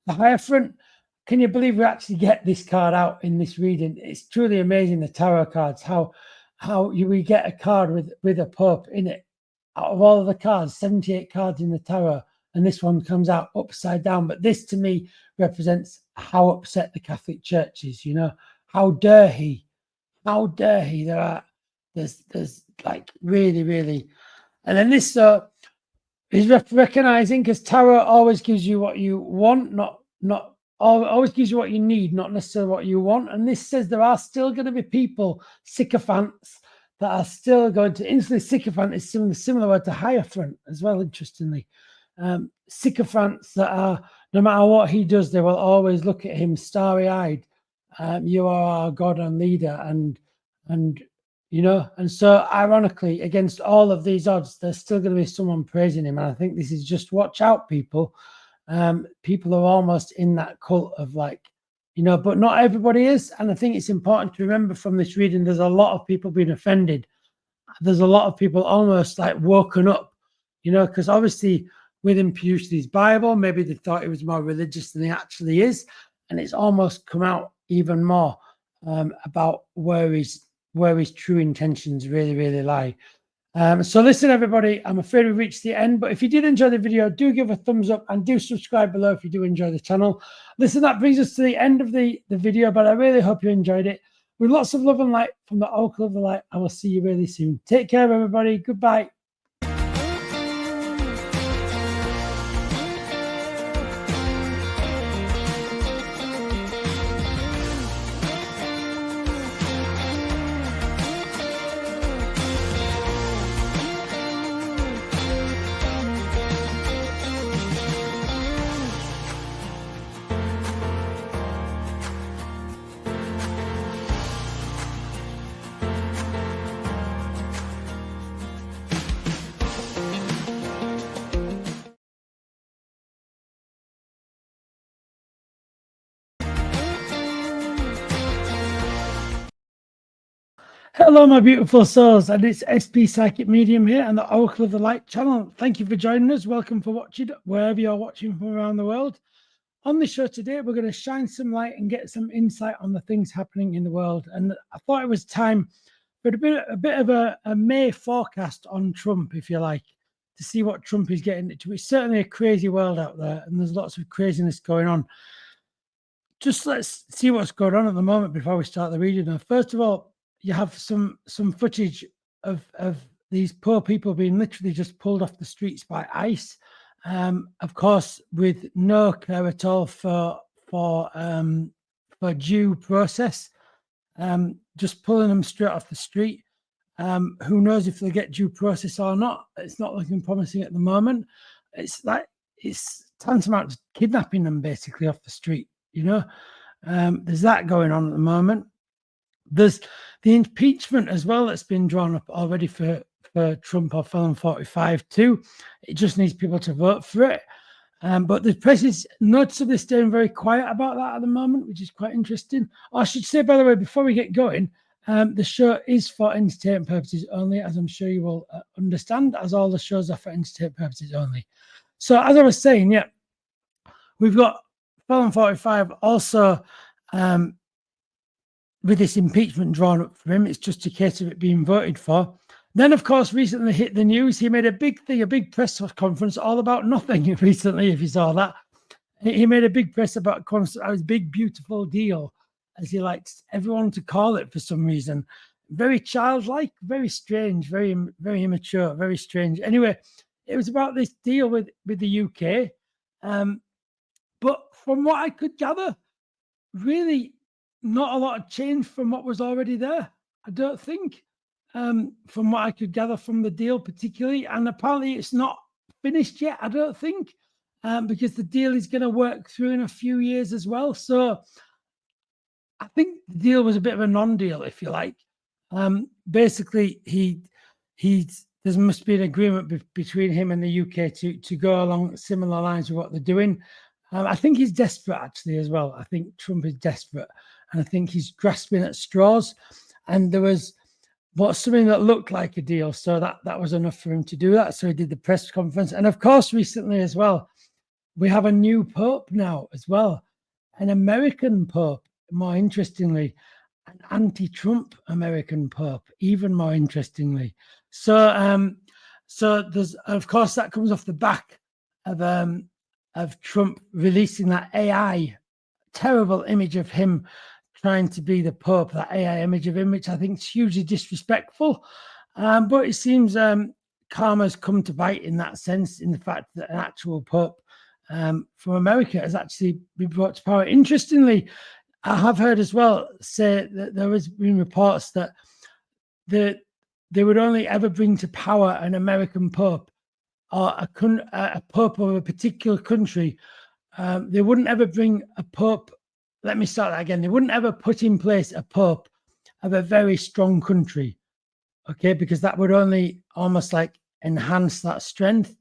The Hierophant. Can you believe we actually get this card out in this reading? It's truly amazing, the tarot cards, how we get a card with a Pope in it. Out of all of the cards, 78 cards in the tarot, and this one comes out upside down. But this to me represents how upset the Catholic Church is. You know, how dare he? How dare he? There's like really, and then this is recognizing, because tarot always gives you what you want, not always gives you what you need, not necessarily what you want. And this says there are still going to be people, sycophants, that are still going to instantly. Sycophant is similar word to hierophant as well, interestingly. Sycophants that are, no matter what he does, they will always look at him starry-eyed. You are our God and leader, and you know, and so ironically, against all of these odds, there's still going to be someone praising him. And I think this is just, watch out, people. People are almost in that cult of like, you know, but not everybody is. And I think it's important to remember from this reading, there's a lot of people being offended. There's a lot of people almost like woken up, you know, because obviously with him producing his Bible, maybe they thought he was more religious than he actually is. And it's almost come out even more about where his true intentions really lie. So listen, everybody, I'm afraid we reached the end, but if you did enjoy the video, do give a thumbs up and do subscribe below if you do enjoy the channel. Listen, that brings us to the end of the video, but I really hope you enjoyed it. With lots of love and light from the Oracle of the Light, I will see you really soon. Take care, everybody. Goodbye. Hello, my beautiful souls, and it's SP Psychic Medium here and the Oracle of the Light channel. Thank you for joining us. Welcome for watching wherever you're watching from around the world. On the show today, we're going to shine some light and get some insight on the things happening in the world. And I thought it was time for a bit of a May forecast on Trump, if you like, to see what Trump is getting into. It's certainly a crazy world out there, and there's lots of craziness going on. Just let's see what's going on at the moment before we start the reading. Now, first of all, you have some footage of these poor people being literally just pulled off the streets by ICE. Of course, with no care at all for due process, just pulling them straight off the street. Who knows if they get due process or not? It's not looking promising at the moment. It's tantamount to kidnapping them basically off the street. You know, there's that going on at the moment. There's the impeachment as well that's been drawn up already for Trump or Felon 45 too. It just needs people to vote for it. But the press is noticeably staying very quiet about that at the moment, which is quite interesting. I should say, by the way, before we get going, the show is for entertainment purposes only, as I'm sure you will understand, as all the shows are for entertainment purposes only. So as I was saying, yeah, we've got Felon 45 also with this impeachment drawn up for him. It's just a case of it being voted for. Then, of course, recently hit the news. He made a big thing, a big press conference all about nothing recently, if you saw that. He made a big press about his big, beautiful deal, as he likes everyone to call it for some reason. Very childlike, very strange, very immature, very strange. Anyway, it was about this deal with the UK. But from what I could gather, really not a lot of change from what was already there, I don't think, from what I could gather from the deal particularly. And apparently it's not finished yet, I don't think, because the deal is going to work through in a few years as well. So I think the deal was a bit of a non-deal, if you like. Basically, there must be an agreement between him and the UK to go along similar lines with what they're doing. I think he's desperate, actually, as well. I think Trump is desperate, and I think he's grasping at straws. And there was something that looked like a deal, so that was enough for him to do that. So he did the press conference. And of course, recently as well, we have a new pope now as well, an American pope, more interestingly, an anti-Trump American pope, even more interestingly. So there's, of course, that comes off the back of Trump releasing that AI terrible image of him trying to be the Pope, that AI image of him, which I think is hugely disrespectful. But it seems karma's come to bite in that sense, in the fact that an actual Pope from America has actually been brought to power. Interestingly, I have heard as well say that there has been reports that they would only ever bring to power an American Pope or a Pope of a particular country. They wouldn't ever bring a Pope. Let me start that again. They wouldn't ever put in place a Pope of a very strong country, okay? Because that would only almost like enhance that strength.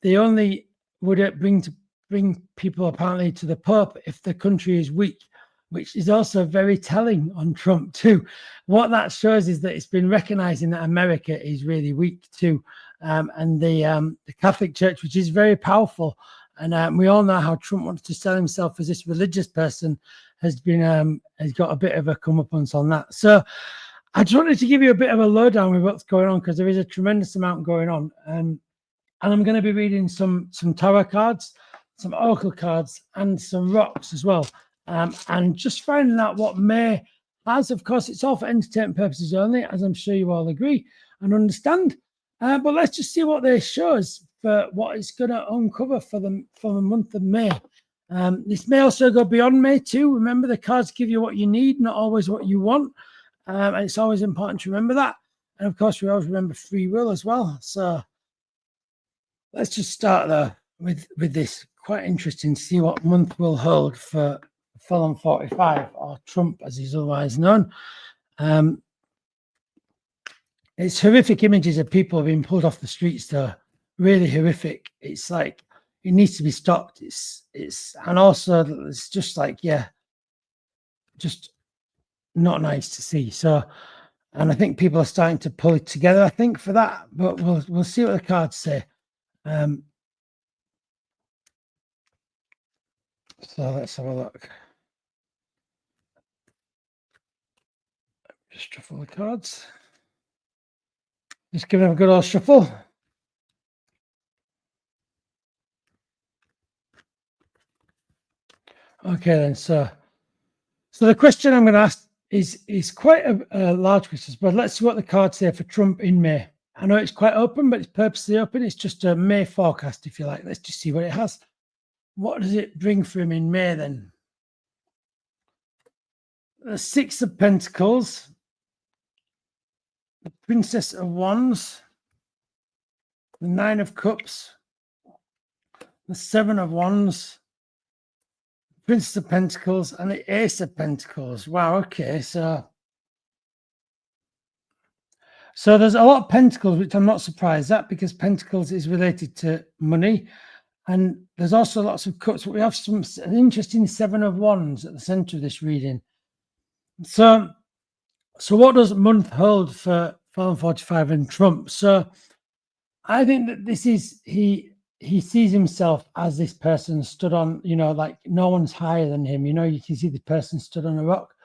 They only would bring people apparently to the Pope if the country is weak, which is also very telling on Trump too. What that shows is that it's been recognizing that America is really weak too, and the Catholic Church, which is very powerful. And we all know how Trump wants to sell himself as this religious person, has got a bit of a comeuppance on that. So I just wanted to give you a bit of a lowdown with what's going on, because there is a tremendous amount going on. And I'm going to be reading some tarot cards, some oracle cards, and some rocks as well. And just finding out what May has. Of course, it's all for entertainment purposes only, as I'm sure you all agree and understand. But let's just see what they show us for what it's going to uncover for the month of May. This may also go beyond May too. Remember, the cards give you what you need, not always what you want. And it's always important to remember that. And of course, we always remember free will as well. So let's just start there with this. Quite interesting to see what month will hold for Felon 45, or Trump as he's otherwise known. It's horrific images of people being pulled off the streets, though. Really horrific. It's like it needs to be stopped. And also it's just like, yeah, just not nice to see. So, and I think people are starting to pull it together, I think, for that. But we'll see what the cards say. So let's have a look. Just shuffle the cards. Just give them a good old shuffle. Okay, then. So the question I'm going to ask is quite a large question, but let's see what the cards say for Trump in May. I know it's quite open, but it's purposely open. It's just a May forecast, if you like. Let's just see what it has. What does it bring for him in May, then? The Six of Pentacles, the Princess of Wands, the Nine of Cups, the Seven of Wands, Prince of Pentacles, and the Ace of Pentacles. Wow, okay, so there's a lot of pentacles, which I'm not surprised at, because pentacles is related to money. And there's also lots of cups, but we have an interesting Seven of Wands at the center of this reading. So what does month hold for Felon 45 and Trump? So I think that this is, he sees himself as this person stood on, like no one's higher than him. You can see the person stood on a rock.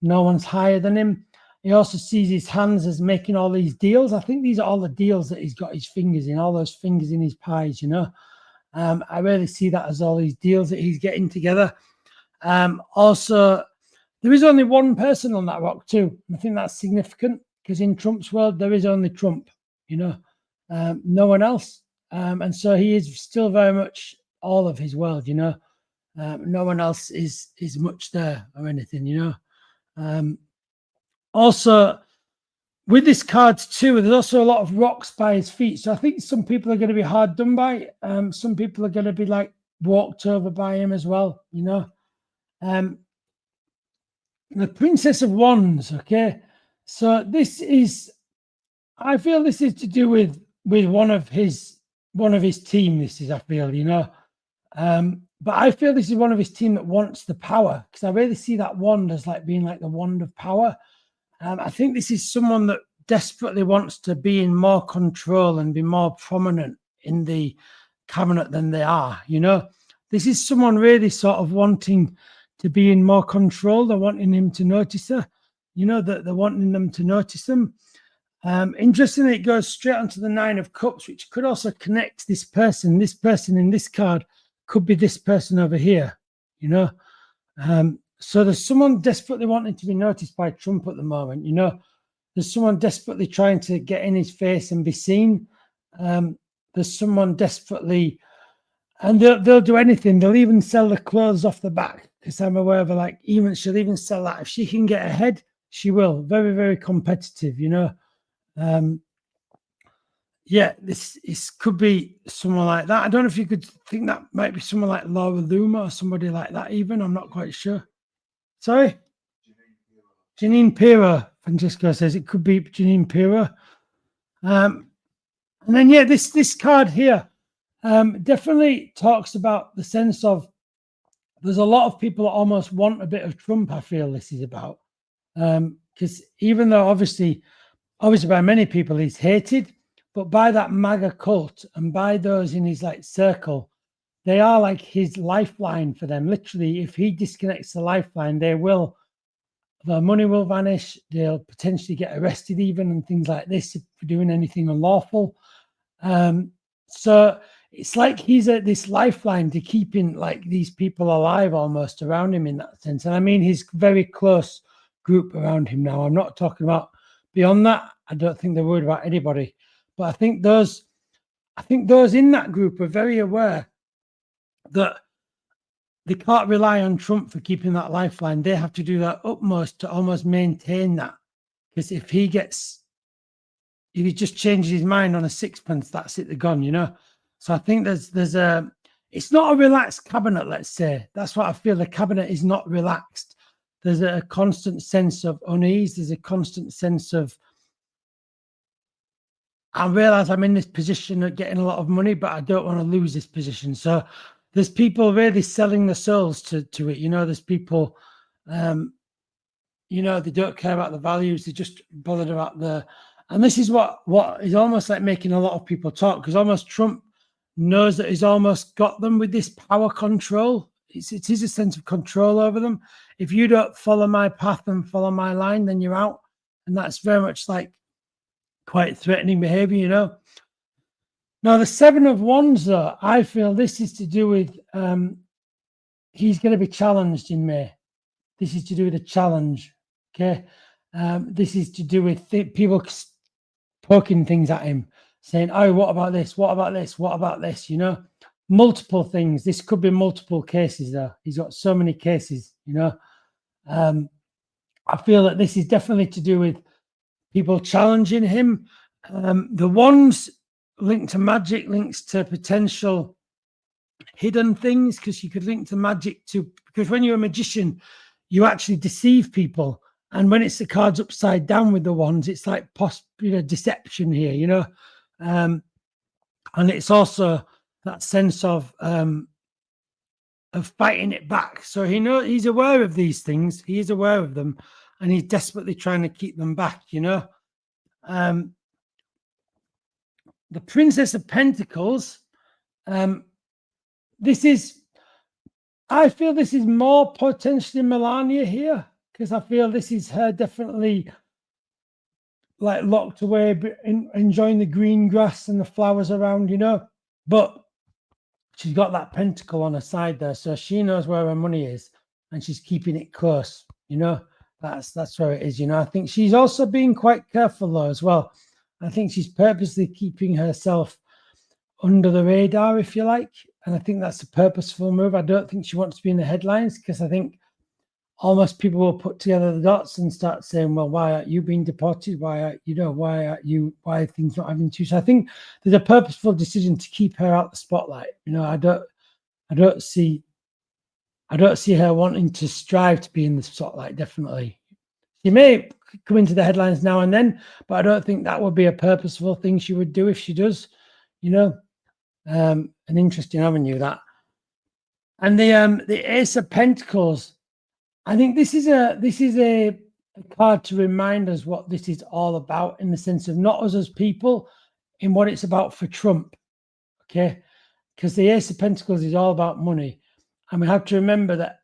No one's higher than him. He also sees his hands as making all these deals. I think these are all the deals that he's got his fingers in, all those fingers in his pies, I really see that as all these deals that he's getting together. Also, there is only one person on that rock too. I think that's significant, because in Trump's world, there is only Trump, no one else. And so he is still very much all of his world, no one else is much there or anything, Also, with this card too, there's also a lot of rocks by his feet. So I think some people are going to be hard done by. Some people are going to be like walked over by him as well, The Princess of Wands, okay? So I feel this is to do with one of his team. This is, I feel, but I feel this is one of his team that wants the power, because I really see that wand as like being like the wand of power. I think this is someone that desperately wants to be in more control and be more prominent in the cabinet than they are. This is someone really sort of wanting to be in more control. They're wanting him to notice her, that they're wanting them to notice them. Interestingly, it goes straight onto the Nine of Cups, which could also connect this person. This person in this card could be this person over here, So there's someone desperately wanting to be noticed by Trump at the moment. There's someone desperately trying to get in his face and be seen. There's someone desperately, and they'll do anything. They'll even sell the clothes off the back, because I'm aware of her. She'll even sell that if she can get ahead. She will. Very, very competitive. This could be someone like that. I don't know if you could think that might be someone like Laura Loomer or somebody like that. Even I'm not quite sure. Sorry, Janine Pirro. Francesco says it could be Janine Pirro. And then this card here definitely talks about the sense of there's a lot of people that almost want a bit of Trump. I feel this is about because even though obviously by many people he's hated, but by that MAGA cult and by those in his circle, they are like his lifeline for them. Literally, if he disconnects the lifeline, their money will vanish. They'll potentially get arrested even and things like this for doing anything unlawful. So it's like he's at this lifeline to keeping these people alive almost around him in that sense. And I mean his very close group around him now. I'm not talking about beyond that. I don't think they're worried about anybody. But I think those in that group are very aware that they can't rely on Trump for keeping that lifeline. They have to do their utmost to almost maintain that. Because if he just changes his mind on a sixpence, that's it, they're gone, So I think it's not a relaxed cabinet, let's say. That's what I feel. The cabinet is not relaxed. There's a constant sense of unease. There's a constant sense of, I realize I'm in this position of getting a lot of money, but I don't want to lose this position. So there's people really selling their souls to it. There's people, they don't care about the values. They're just bothered about and this is what is almost like making a lot of people talk, because almost Trump knows that he's almost got them with this power control. It is a sense of control over them. If you don't follow my path and follow my line, then you're out. And that's very much quite threatening behavior, Now, the Seven of Wands, though, I feel this is to do with he's going to be challenged in May. This is to do with a challenge, okay? This is to do with people poking things at him, saying, oh, what about this? What about this? What about this? Multiple things. This could be multiple cases, though. He's got so many cases, I feel that this is definitely to do with people challenging him. The Wands linked to magic, links to potential hidden things, because you could link to magic because when you're a magician, you actually deceive people. And when it's the cards upside down with the Wands, it's like deception here, and it's also that sense of fighting it back. So he's aware of these things. He is aware of them, and he's desperately trying to keep them back, The Princess of Pentacles, I feel this is more potentially Melania here, because I feel this is her definitely locked away, enjoying the green grass and the flowers around, But she's got that pentacle on her side there, so she knows where her money is, and she's keeping it close, That's where it is, I think she's also being quite careful though as well. I think she's purposely keeping herself under the radar, if you like, and I think that's a purposeful move. I don't think she wants to be in the headlines, because I think almost people will put together the dots and start saying, well, why aren't you being deported? Why are things not having to? So I think there's a purposeful decision to keep her out the spotlight. I don't see her wanting to strive to be in the spotlight. Definitely, she may come into the headlines now and then, but I don't think that would be a purposeful thing she would do if she does. An interesting avenue that. And the Ace of Pentacles, I think this is a card to remind us what this is all about, in the sense of not us as people, in what it's about for Trump. Okay, because the Ace of Pentacles is all about money, and we have to remember that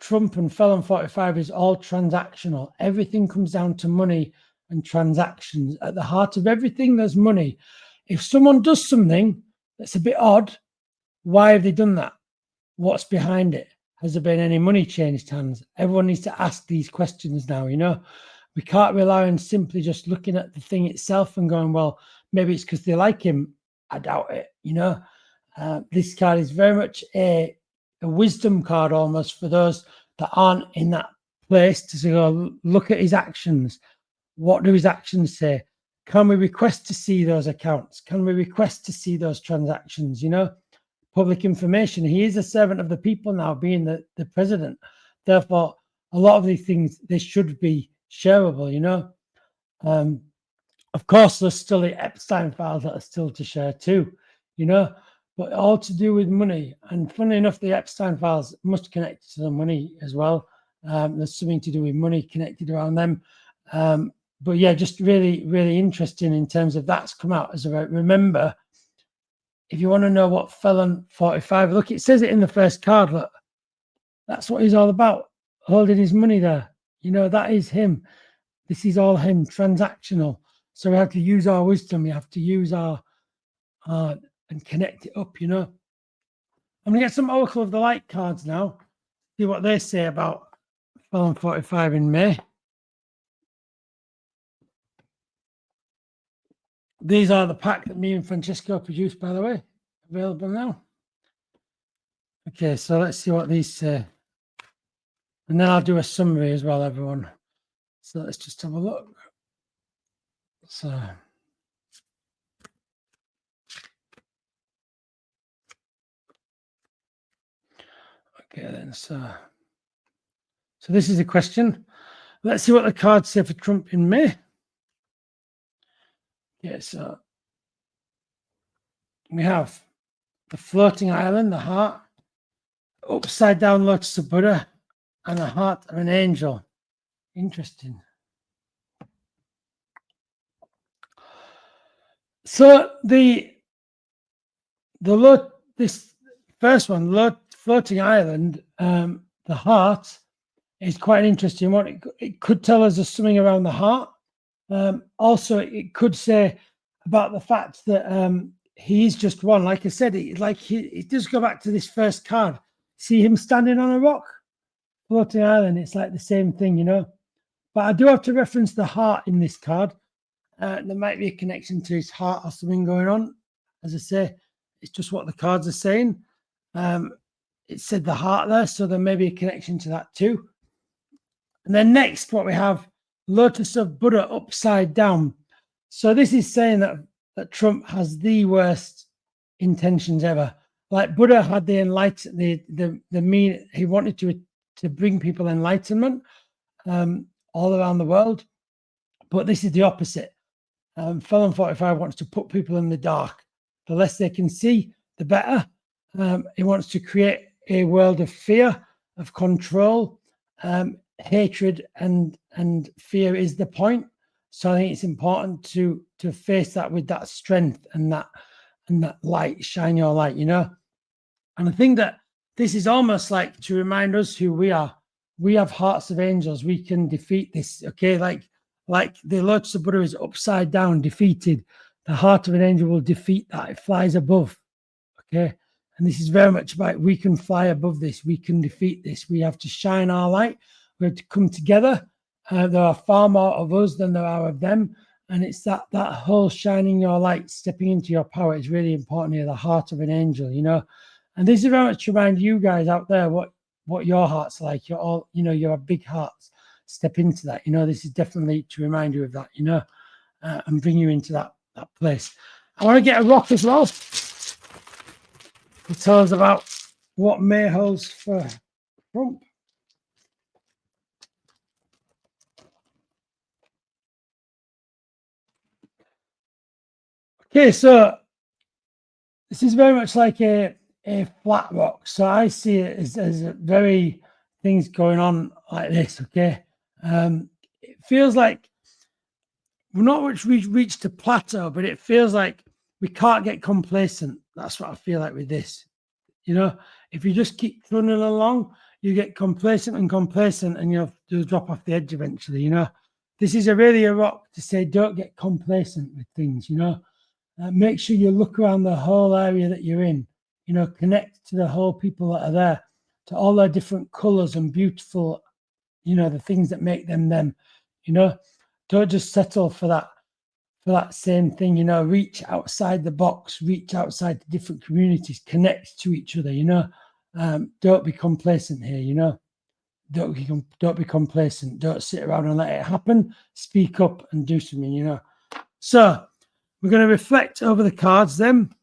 Trump and Felon 45 is all transactional. Everything comes down to money and transactions. At the heart of everything, there's money. If someone does something that's a bit odd, why have they done that? What's behind it? Has there been any money changed hands? Everyone needs to ask these questions now, We can't rely on simply just looking at the thing itself and going, well, maybe it's because they like him. I doubt it, This card is very much a wisdom card almost for those that aren't in that place to go look at his actions. What do his actions say? Can we request to see those accounts? Can we request to see those transactions? Public information. He is a servant of the people now, being the president. Therefore, a lot of these things, they should be shareable, Of course, there's still the Epstein files that are still to share too, but all to do with money. And funnily enough, the Epstein files must connect to the money as well. There's something to do with money connected around them. But yeah, just really, really interesting in terms of that's come out as a remember. If you want to know what Felon 45, look, it says it in the first card. Look, that's what he's all about, holding his money there. That is him. This is all him, transactional. So we have to use our wisdom. We have to use our and connect it up. I'm gonna get some Oracle of the Light cards now. See what they say about Felon 45 in May. These are the pack that me and Francesco produced, by the way, available now. Okay, so let's see what these say. And then I'll do a summary as well, everyone. So let's just have a look. So, okay then, so this is a question. Let's see what the cards say for Trump in May. Yeah, so we have the floating island, the heart, upside down lotus of Buddha, and a heart of an angel. Interesting. So this first one, floating island, the heart is quite an interesting one. It could tell us there's something around the heart. Also, it could say about the fact that he is just one. Like I said, it does go back to this first card. See him standing on a rock, floating island. It's like the same thing, But I do have to reference the heart in this card. There might be a connection to his heart or something going on. As I say, it's just what the cards are saying. It said the heart there, so there may be a connection to that too. And then next, what we have, Lotus of Buddha upside down. So this is saying that Trump has the worst intentions ever. Like Buddha had the he wanted to bring people enlightenment all around the world, but this is the opposite. Felon 45 wants to put people in the dark. The less they can see, the better. He wants to create a world of fear, of control, hatred, and fear is the point. So I think it's important to face that with that strength and that light, shine your light, And I think that this is almost like to remind us who we are. We have hearts of angels. We can defeat this. Okay, like the Lotus of Buddha is upside down, defeated. The heart of an angel will defeat that. It flies above. Okay, and this is very much about we can fly above this. We can defeat this. We have to shine our light. We have to come together. There are far more of us than there are of them. And it's that whole shining your light, stepping into your power is really important here, the heart of an angel, And this is very much to remind you guys out there what your heart's like. You're all, you have big hearts. Step into that. This is definitely to remind you of that, and bring you into that place. I want to get a rock as well to tell us about what May holds for Trump. Okay, so this is very much like a flat rock. So I see it as very things going on like this, okay? It feels like we're not much reached a plateau, but it feels like we can't get complacent. That's what I feel like with this. If you just keep running along, you get complacent, and you'll drop off the edge eventually, This is really a rock to say, don't get complacent with things, Make sure you look around the whole area that you're in, connect to the whole people that are there to all their different colors and beautiful, you know, the things that make them them, you know. Don't just settle for that same thing, you know. Reach outside the box, reach outside the different communities, connect to each other, you know. Don't be complacent here, you know. Don't be complacent. Don't sit around and let it happen. Speak up and do something, you know. So we're going to reflect over the cards then.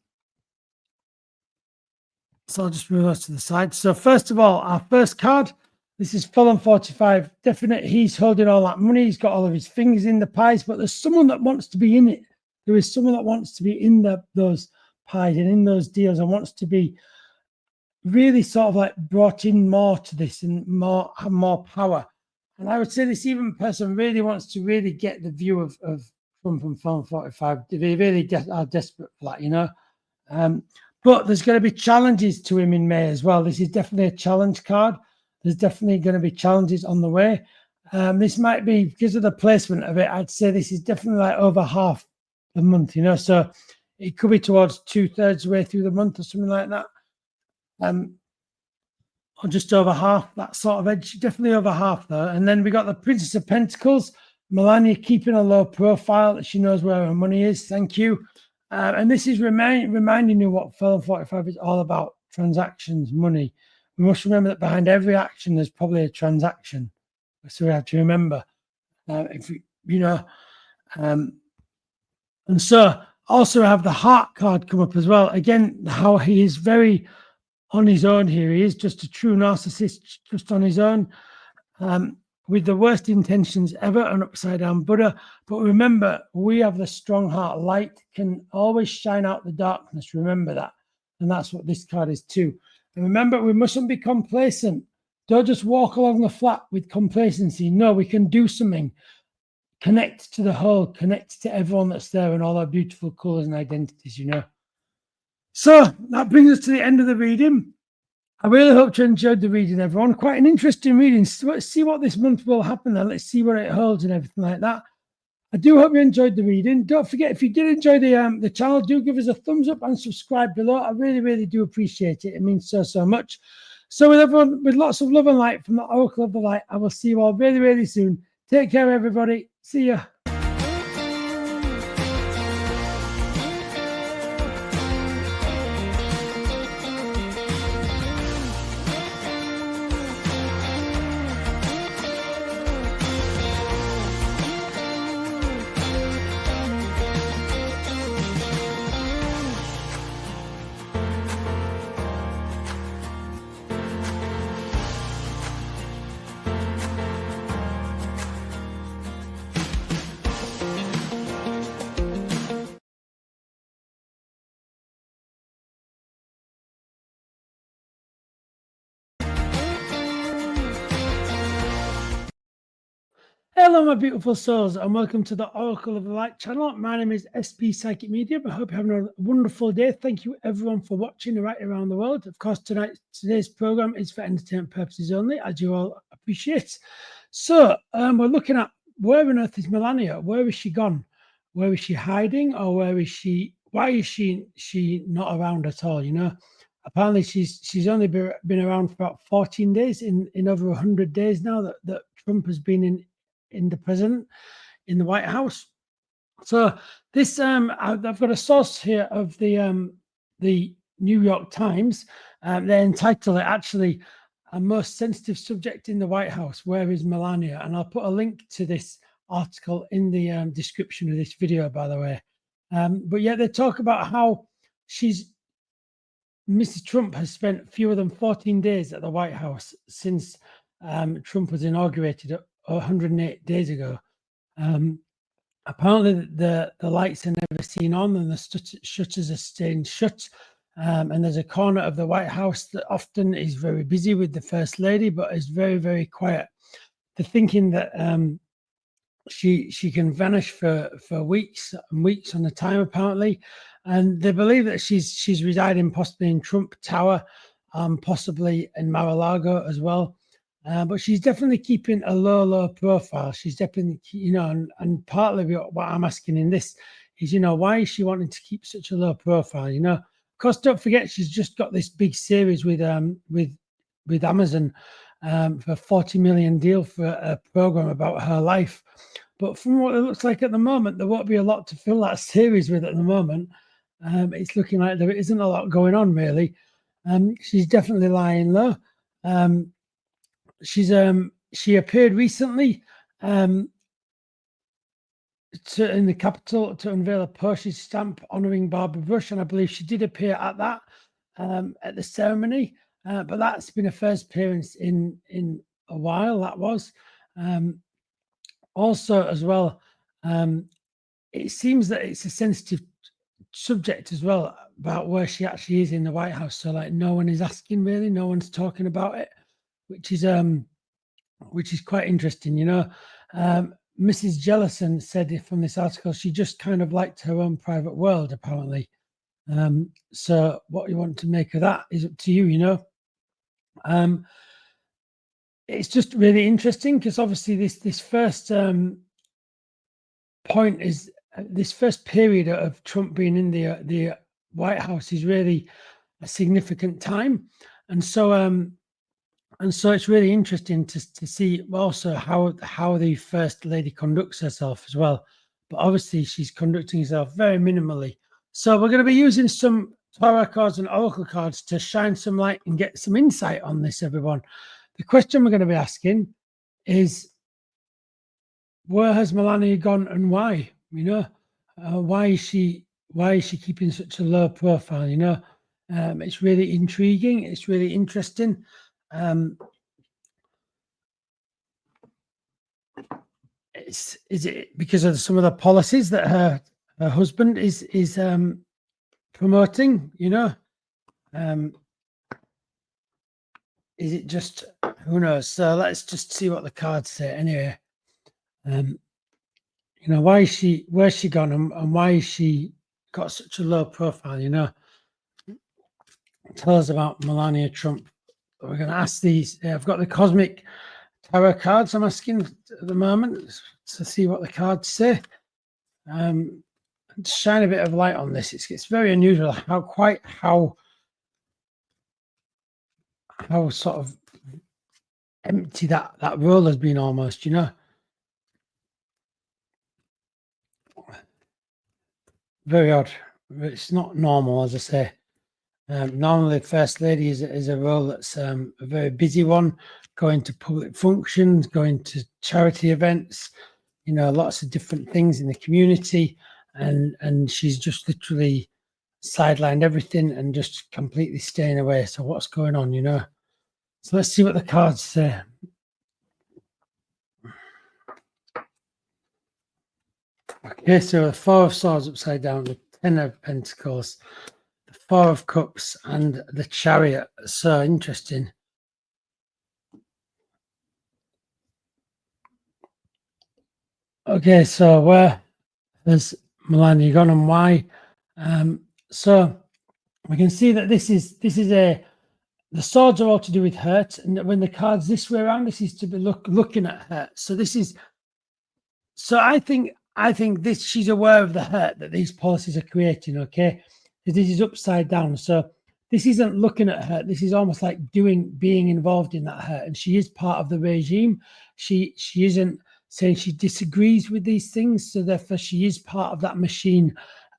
So I'll just move those to the side. So first of all, our first card, this is Felon 45. Definite, he's holding all that money. He's got all of his fingers in the pies, but there's someone that wants to be in it. There is someone that wants to be in those pies and in those deals and wants to be really sort of like brought in more to this and have more power. And I would say this even person really wants to really get the view of from Felon 45. They really are desperate for that, you know. But there's going to be challenges to him in May as well. This is definitely a challenge card. There's definitely going to be challenges on the way. This might be, because of the placement of it, I'd say this is definitely like over half the month, you know. So it could be towards 2/3 the way through the month or something like that. Or just over half, that sort of edge. Definitely over half though. And then we got the Princess of Pentacles. Melania keeping a low profile. She knows where her money is. Thank you. And this is reminding you what Felon 45 is all about: transactions, money. We must remember that behind every action, there's probably a transaction. So we have to remember, if you know. And so also have the Heart card come up as well. Again, how he is very on his own here. He is just a true narcissist, just on his own. With the worst intentions ever, an upside down Buddha. But remember, we have the strong heart. Light can always shine out the darkness. Remember that. And that's what this card is too. And remember, we mustn't be complacent. Don't just walk along the flat with complacency. No, we can do something. Connect to the whole, connect to everyone that's there and all our beautiful colors and identities, you know. So that brings us to the end of the reading. I really hope you enjoyed the reading, everyone. Quite an interesting reading. So let's see what this month will happen then. Let's see what it holds and everything like that. I do hope you enjoyed the reading. Don't forget, if you did enjoy the channel, do give us a thumbs up and subscribe below. I really, really do appreciate it. It means so, so much. So with everyone, with lots of love and light from the Oracle of the Light, I will see you all really, really soon. Take care, everybody. See ya. Hello, my beautiful souls, and welcome to the Oracle of the Light channel. My name is SP Psychic Medium. I hope you're having a wonderful day. Thank you, everyone, for watching right around the world. Of course, today's program is for entertainment purposes only, as you all appreciate. So, we're looking at where on earth is Melania? Where is she gone? Where is she hiding, or where is she? Why is she not around at all? You know, apparently she's only been around for about 14 days in over 100 days now that Trump has been in the president in the White House. So this I've got a source here of the New York Times. They entitle it actually "A Most Sensitive Subject in the White House. Where is Melania?" And I'll put a link to this article in the description of this video, by the way. But yeah, they talk about how Mrs. Trump has spent fewer than 14 days at the White House since Trump was inaugurated 108 days ago. Apparently the lights are never seen on and the shutters are staying shut. And there's a corner of the White House that often is very busy with the First Lady, but is very, very quiet. They're thinking that she can vanish for weeks and weeks on a time, apparently. And they believe that she's residing possibly in Trump Tower, possibly in Mar-a-Lago as well. But she's definitely keeping a low profile. She's definitely, you know, and partly what I'm asking in this is, you know, why is she wanting to keep such a low profile? You know, of course, don't forget she's just got this big series with with Amazon for a 40 million deal for a program about her life. But from what it looks like at the moment, there won't be a lot to fill that series with at the moment. It's looking like there isn't a lot going on, really. She's definitely lying low. She appeared recently in the Capitol to unveil a postage stamp honouring Barbara Bush, and I believe she did appear at that at the ceremony. But that's been a first appearance in a while. That was also as well. It seems that it's a sensitive subject as well about where she actually is in the White House. So like no one is asking really, no one's talking about it, which is quite interesting, you know. Mrs. Jellison said from this article she just kind of liked her own private world, apparently. So what you want to make of that is up to you, you know. It's just really interesting because obviously this first point is this first period of Trump being in the White House is really a significant time, and so it's really interesting to see also how the First Lady conducts herself as well. But obviously she's conducting herself very minimally. So we're going to be using some tarot cards and oracle cards to shine some light and get some insight on this, everyone. The question we're going to be asking is, where has Melania gone and why? You know, why is she keeping such a low profile? You know, it's really intriguing. It's really interesting. Is it because of some of the policies that her husband is promoting? You know, is it just, who knows? So let's just see what the cards say anyway. You know, where's she gone and why is she got such a low profile? You know, tell us about Melania Trump. We're going to ask these. I've got the cosmic tarot cards I'm asking at the moment to see what the cards say. Shine a bit of light on this. It's very unusual how sort of empty that role has been almost, you know. Very odd. It's not normal, as I say. Normally, First Lady is a role that's a very busy one, going to public functions, going to charity events, you know, lots of different things in the community, and she's just literally sidelined everything and just completely staying away. So what's going on, you know? So let's see what the cards say. Okay, so the Four of Swords upside down, the Ten of Pentacles, the Four of Cups, and the Chariot. So interesting. Okay, so where has Melania gone and why? So we can see that this is the swords are all to do with hurt, and when the cards this way around, this is to be looking at hurt. So this is, so I think this, she's aware of the hurt that these policies are creating. Okay, this is upside down, so this isn't looking at hurt. This is almost like being involved in that hurt, and she is part of the regime. She isn't saying she disagrees with these things, so therefore she is part of that machine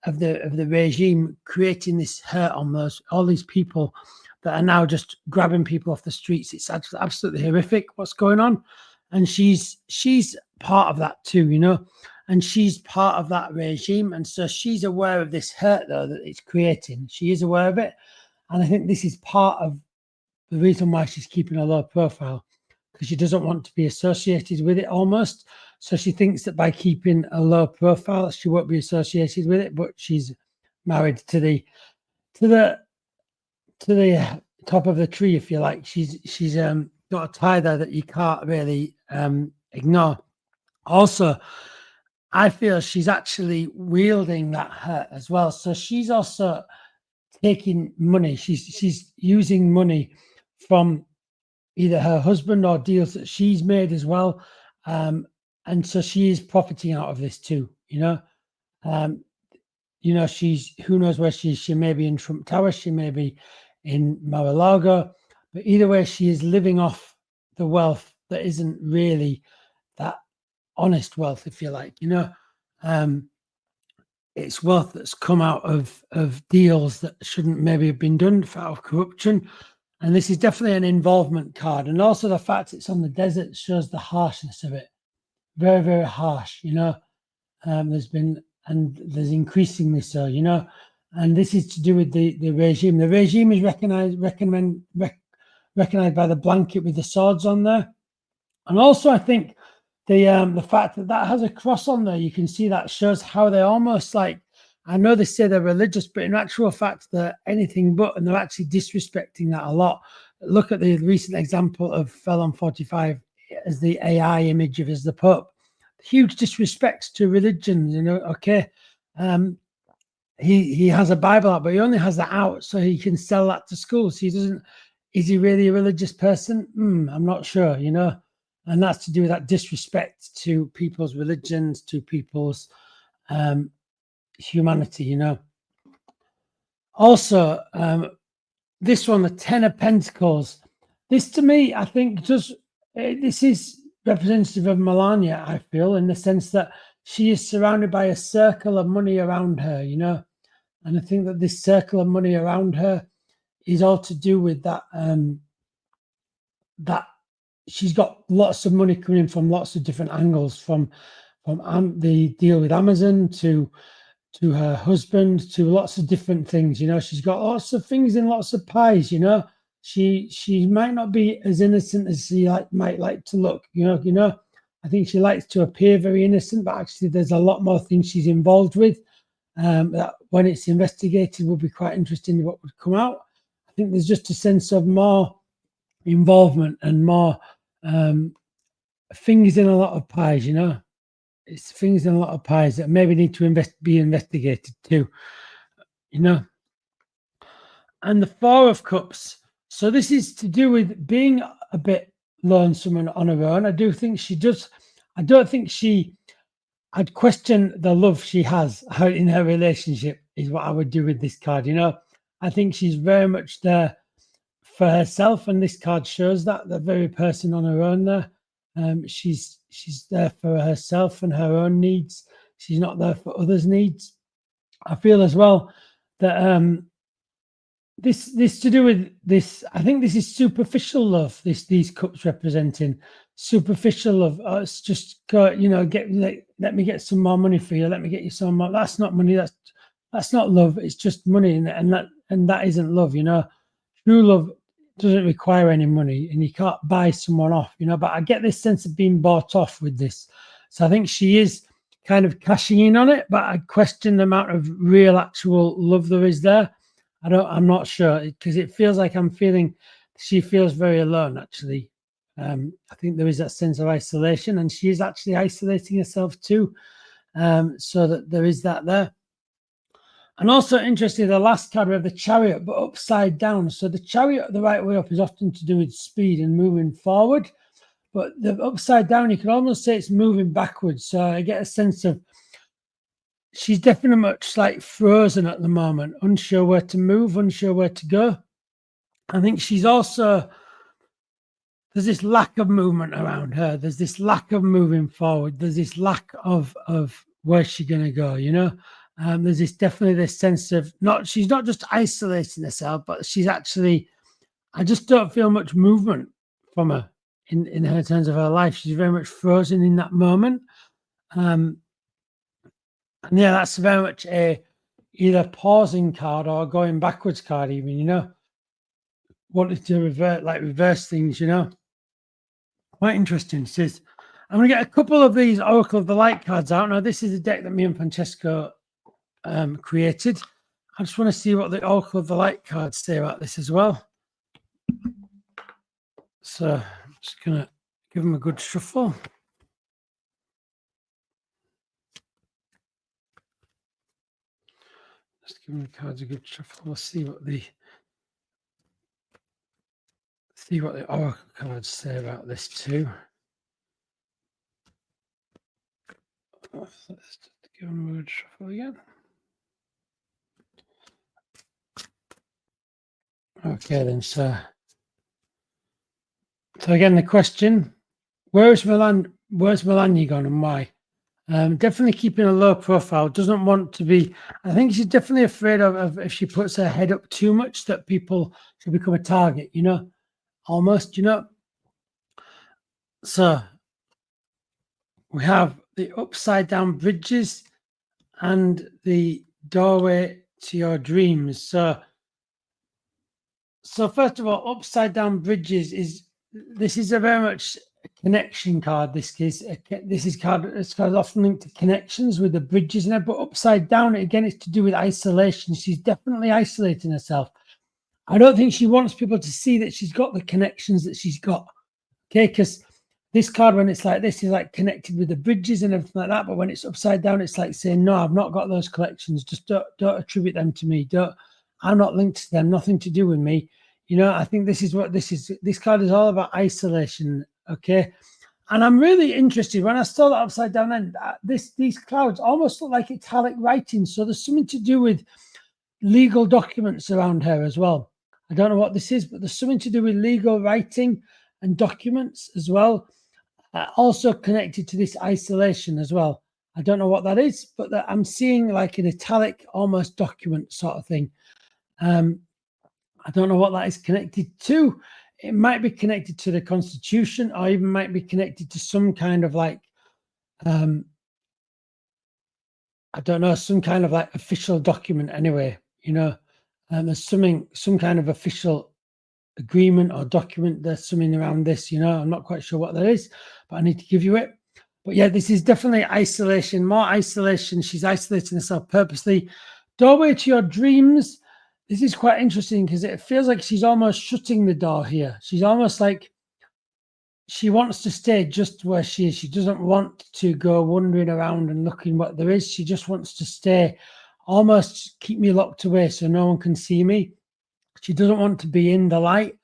of the regime creating this hurt on all these people that are now just grabbing people off the streets. It's absolutely horrific what's going on, and she's part of that too, you know, and she's part of that regime, and so she's aware of this hurt though that it's creating. She is aware of it, and I think this is part of the reason why she's keeping a low profile, because she doesn't want to be associated with it almost. So she thinks that by keeping a low profile, she won't be associated with it, but she's married to the top of the tree, if you like. She's got a tie there that you can't really ignore. Also, I feel she's actually wielding that hurt as well. So she's also taking money. She's using money from either her husband or deals that she's made as well. And so she is profiting out of this too, you know. You know, she's, who knows where she may be in Trump Tower, she may be in Mar-a-Lago, But either way, she is living off the wealth that isn't really that honest wealth, if you like, it's wealth that's come out of deals that shouldn't maybe have been done out of corruption. And this is definitely an involvement card. And also the fact it's on the desert shows the harshness of it. Very, very harsh, there's increasingly so, and this is to do with the regime. The regime is recognized by the blanket with the swords on there. And also I think the fact that has a cross on there, you can see that shows how they're almost like, I know they say they're religious, but in actual fact they're anything but, and they're actually disrespecting that a lot. Look at the recent example of Felon 45 as the AI image of as the Pope. Huge disrespect to religion, okay. He has a Bible out, but he only has that out so he can sell that to schools. He doesn't, is he really a religious person? I'm not sure, and that's to do with that disrespect to people's religions, to people's humanity, Also, this one, the 10 of Pentacles, this to me, I think this is representative of Melania, I feel, in the sense that she is surrounded by a circle of money around her, and I think that this circle of money around her is all to do with that, that she's got lots of money coming in from lots of different angles, from the deal with Amazon to her husband, to lots of different things. She's got lots of things in lots of pies. She might not be as innocent as she might like to look. I think she likes to appear very innocent, but actually there's a lot more things she's involved with. That when it's investigated will be quite interesting what would come out. I think there's just a sense of more involvement and more things in a lot of pies. It's things in a lot of pies that maybe need to be investigated too, And the Four of Cups. So this is to do with being a bit lonesome and on her own. I do think she does. I don't think I'd question the love she has in her relationship is what I would do with this card. I think she's very much there for herself, and this card shows that the very person on her own there. She's there for herself and her own needs. She's not there for others' needs. I feel as well that this to do with this. I think this is superficial love. These cups representing superficial love. It's just go, let me get some more money for you. Let me get you some more. That's not money. That's not love. It's just money, and that isn't love. True love doesn't require any money, and you can't buy someone off, but I get this sense of being bought off with this. So I think she is kind of cashing in on it, but I question the amount of real actual love there is there. I'm not sure, because it feels like she feels very alone, actually. I think there is that sense of isolation, and she is actually isolating herself too. So that there is that there. And also, interestingly, the last card, we have the Chariot, but upside down. So the Chariot, the right way up, is often to do with speed and moving forward. But the upside down, you can almost say it's moving backwards. So I get a sense of she's definitely much like frozen at the moment, unsure where to move, unsure where to go. I think she's also, there's this lack of movement around her. There's this lack of moving forward. There's this lack of where's she going to go, there's definitely this sense of she's not just isolating herself, but she's actually, I just don't feel much movement from her in her terms of her life. She's very much frozen in that moment. And yeah, that's very much a either pausing card or going backwards card, even, wanting to reverse things, Quite interesting. It says, I'm going to get a couple of these Oracle of the Light cards out. Now, this is a deck that me and Francesco created. I just want to see what the Oracle of the Light cards say about this as well. So I'm just going to give them a good shuffle. Just give them the cards a good shuffle. We'll see what the Oracle cards say about this too. Let's just give them a good shuffle again. Okay, then, so So again, the question, where's Melania gone and why? Definitely keeping a low profile, doesn't want to be, I think she's definitely afraid of if she puts her head up too much that people should become a target, almost, So we have the upside down bridges and the doorway to your dreams. So first of all, upside down bridges is a very much connection card. This card often linked to connections with the bridges and that, but upside down again, it's to do with isolation. She's definitely isolating herself. I don't think she wants people to see that she's got the connections that she's got. Okay, because this card, when it's like this, is like connected with the bridges and everything like that. But when it's upside down, it's like saying, no, I've not got those collections. Just don't attribute them to me. I'm not linked to them. Nothing to do with me. I think this is what this is. This card is all about isolation. Okay. And I'm really interested when I saw that upside down end. These clouds almost look like italic writing. So there's something to do with legal documents around her as well. I don't know what this is, but there's something to do with legal writing and documents as well. Also connected to this isolation as well. I don't know what that is, but I'm seeing like an italic almost document sort of thing. I don't know what that is connected to. It might be connected to the Constitution, or even might be connected to some kind of like, I don't know, some kind of like official document anyway, there's some kind of official agreement or document. There's something around this, I'm not quite sure what that is, but I need to give you it. But yeah, this is definitely isolation, more isolation. She's isolating herself purposely. Doorway to your dreams. This is quite interesting because it feels like she's almost shutting the door here. She's almost like she wants to stay just where she is. She doesn't want to go wandering around and looking what there is. She just wants to stay, almost keep me locked away so no one can see me. She doesn't want to be in the light.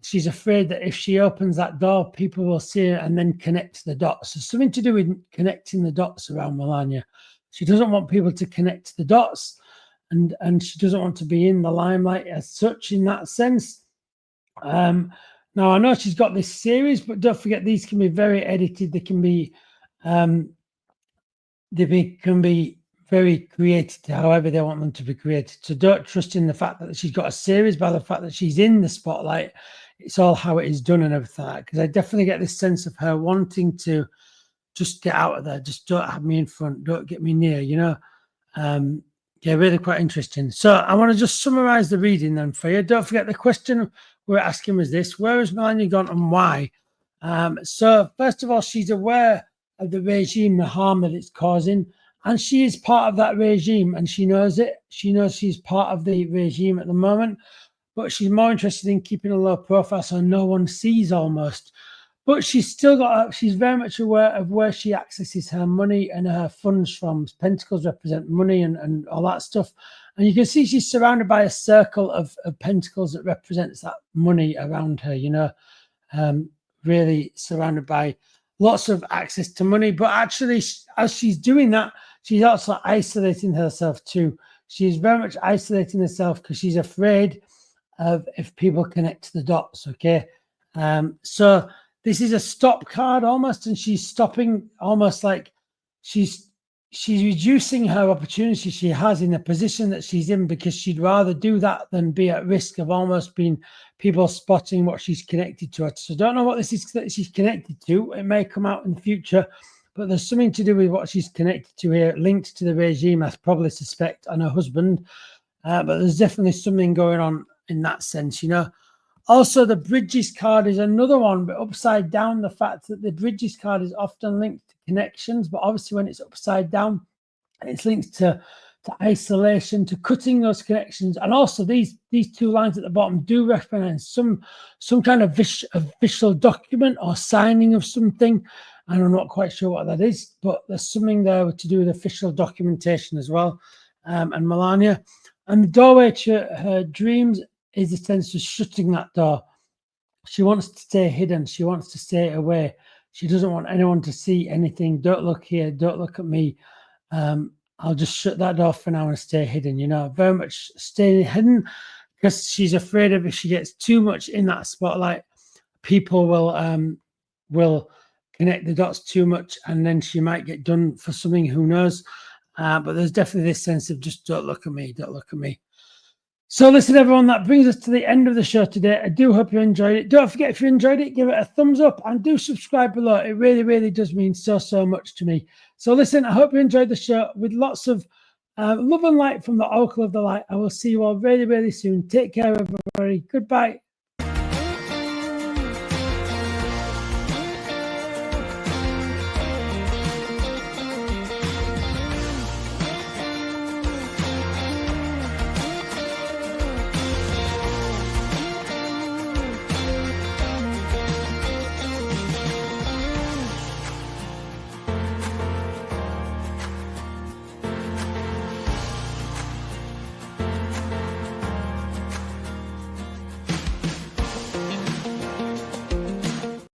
She's afraid that if she opens that door, people will see her and then connect the dots. So something to do with connecting the dots around Melania. She doesn't want people to connect the dots. And she doesn't want to be in the limelight as such in that sense. Now, I know she's got this series, but don't forget, these can be very edited. They can be very created however they want them to be created. So don't trust in the fact that she's got a series by the fact that she's in the spotlight. It's all how it is done and everything like that. Because I definitely get this sense of her wanting to just get out of there. Just don't have me in front. Don't get me near, Yeah, really quite interesting. So I want to just summarize the reading then for you. Don't forget the question we're asking was this: where has Melania gone and why? So first of all, she's aware of the regime, the harm that it's causing, and she is part of that regime and she knows it. She knows she's part of the regime at the moment, but she's more interested in keeping a low profile so no one sees almost. But she's very much aware of where she accesses her money and her funds from. Pentacles represent money and all that stuff. And you can see she's surrounded by a circle of pentacles that represents that money around her, really surrounded by lots of access to money. But actually, as she's doing that, she's also isolating herself too. She's very much isolating herself because she's afraid of if people connect the dots, okay? So this is a stop card almost, and she's stopping almost like she's reducing her opportunity she has in the position that she's in because she'd rather do that than be at risk of almost being people spotting what she's connected to. So don't know what this is that she's connected to. It may come out in the future, but there's something to do with what she's connected to here, linked to the regime, I probably suspect, and her husband. But there's definitely something going on in that sense, Also, the Bridges card is another one, but upside down. The fact that the Bridges card is often linked to connections, but obviously when it's upside down, it's linked to isolation, to cutting those connections. And also these two lines at the bottom do represent some kind of official document or signing of something. And I'm not quite sure what that is, but there's something there to do with official documentation as well. And Melania. And the doorway to her dreams is a sense of shutting that door. She wants to stay hidden. She wants to stay away. She doesn't want anyone to see anything. Don't look here. Don't look at me. I'll just shut that door for now and stay hidden, very much staying hidden because she's afraid of if she gets too much in that spotlight, people will connect the dots too much, and then she might get done for something. Who knows? But there's definitely this sense of just don't look at me, don't look at me. So listen, everyone, that brings us to the end of the show today. I do hope you enjoyed it. Don't forget, if you enjoyed it, give it a thumbs up and do subscribe below. It really, really does mean so much to me. So listen, I hope you enjoyed the show with lots of love and light from the Oracle of the Light. I will see you all really, really soon. Take care, everybody. Goodbye.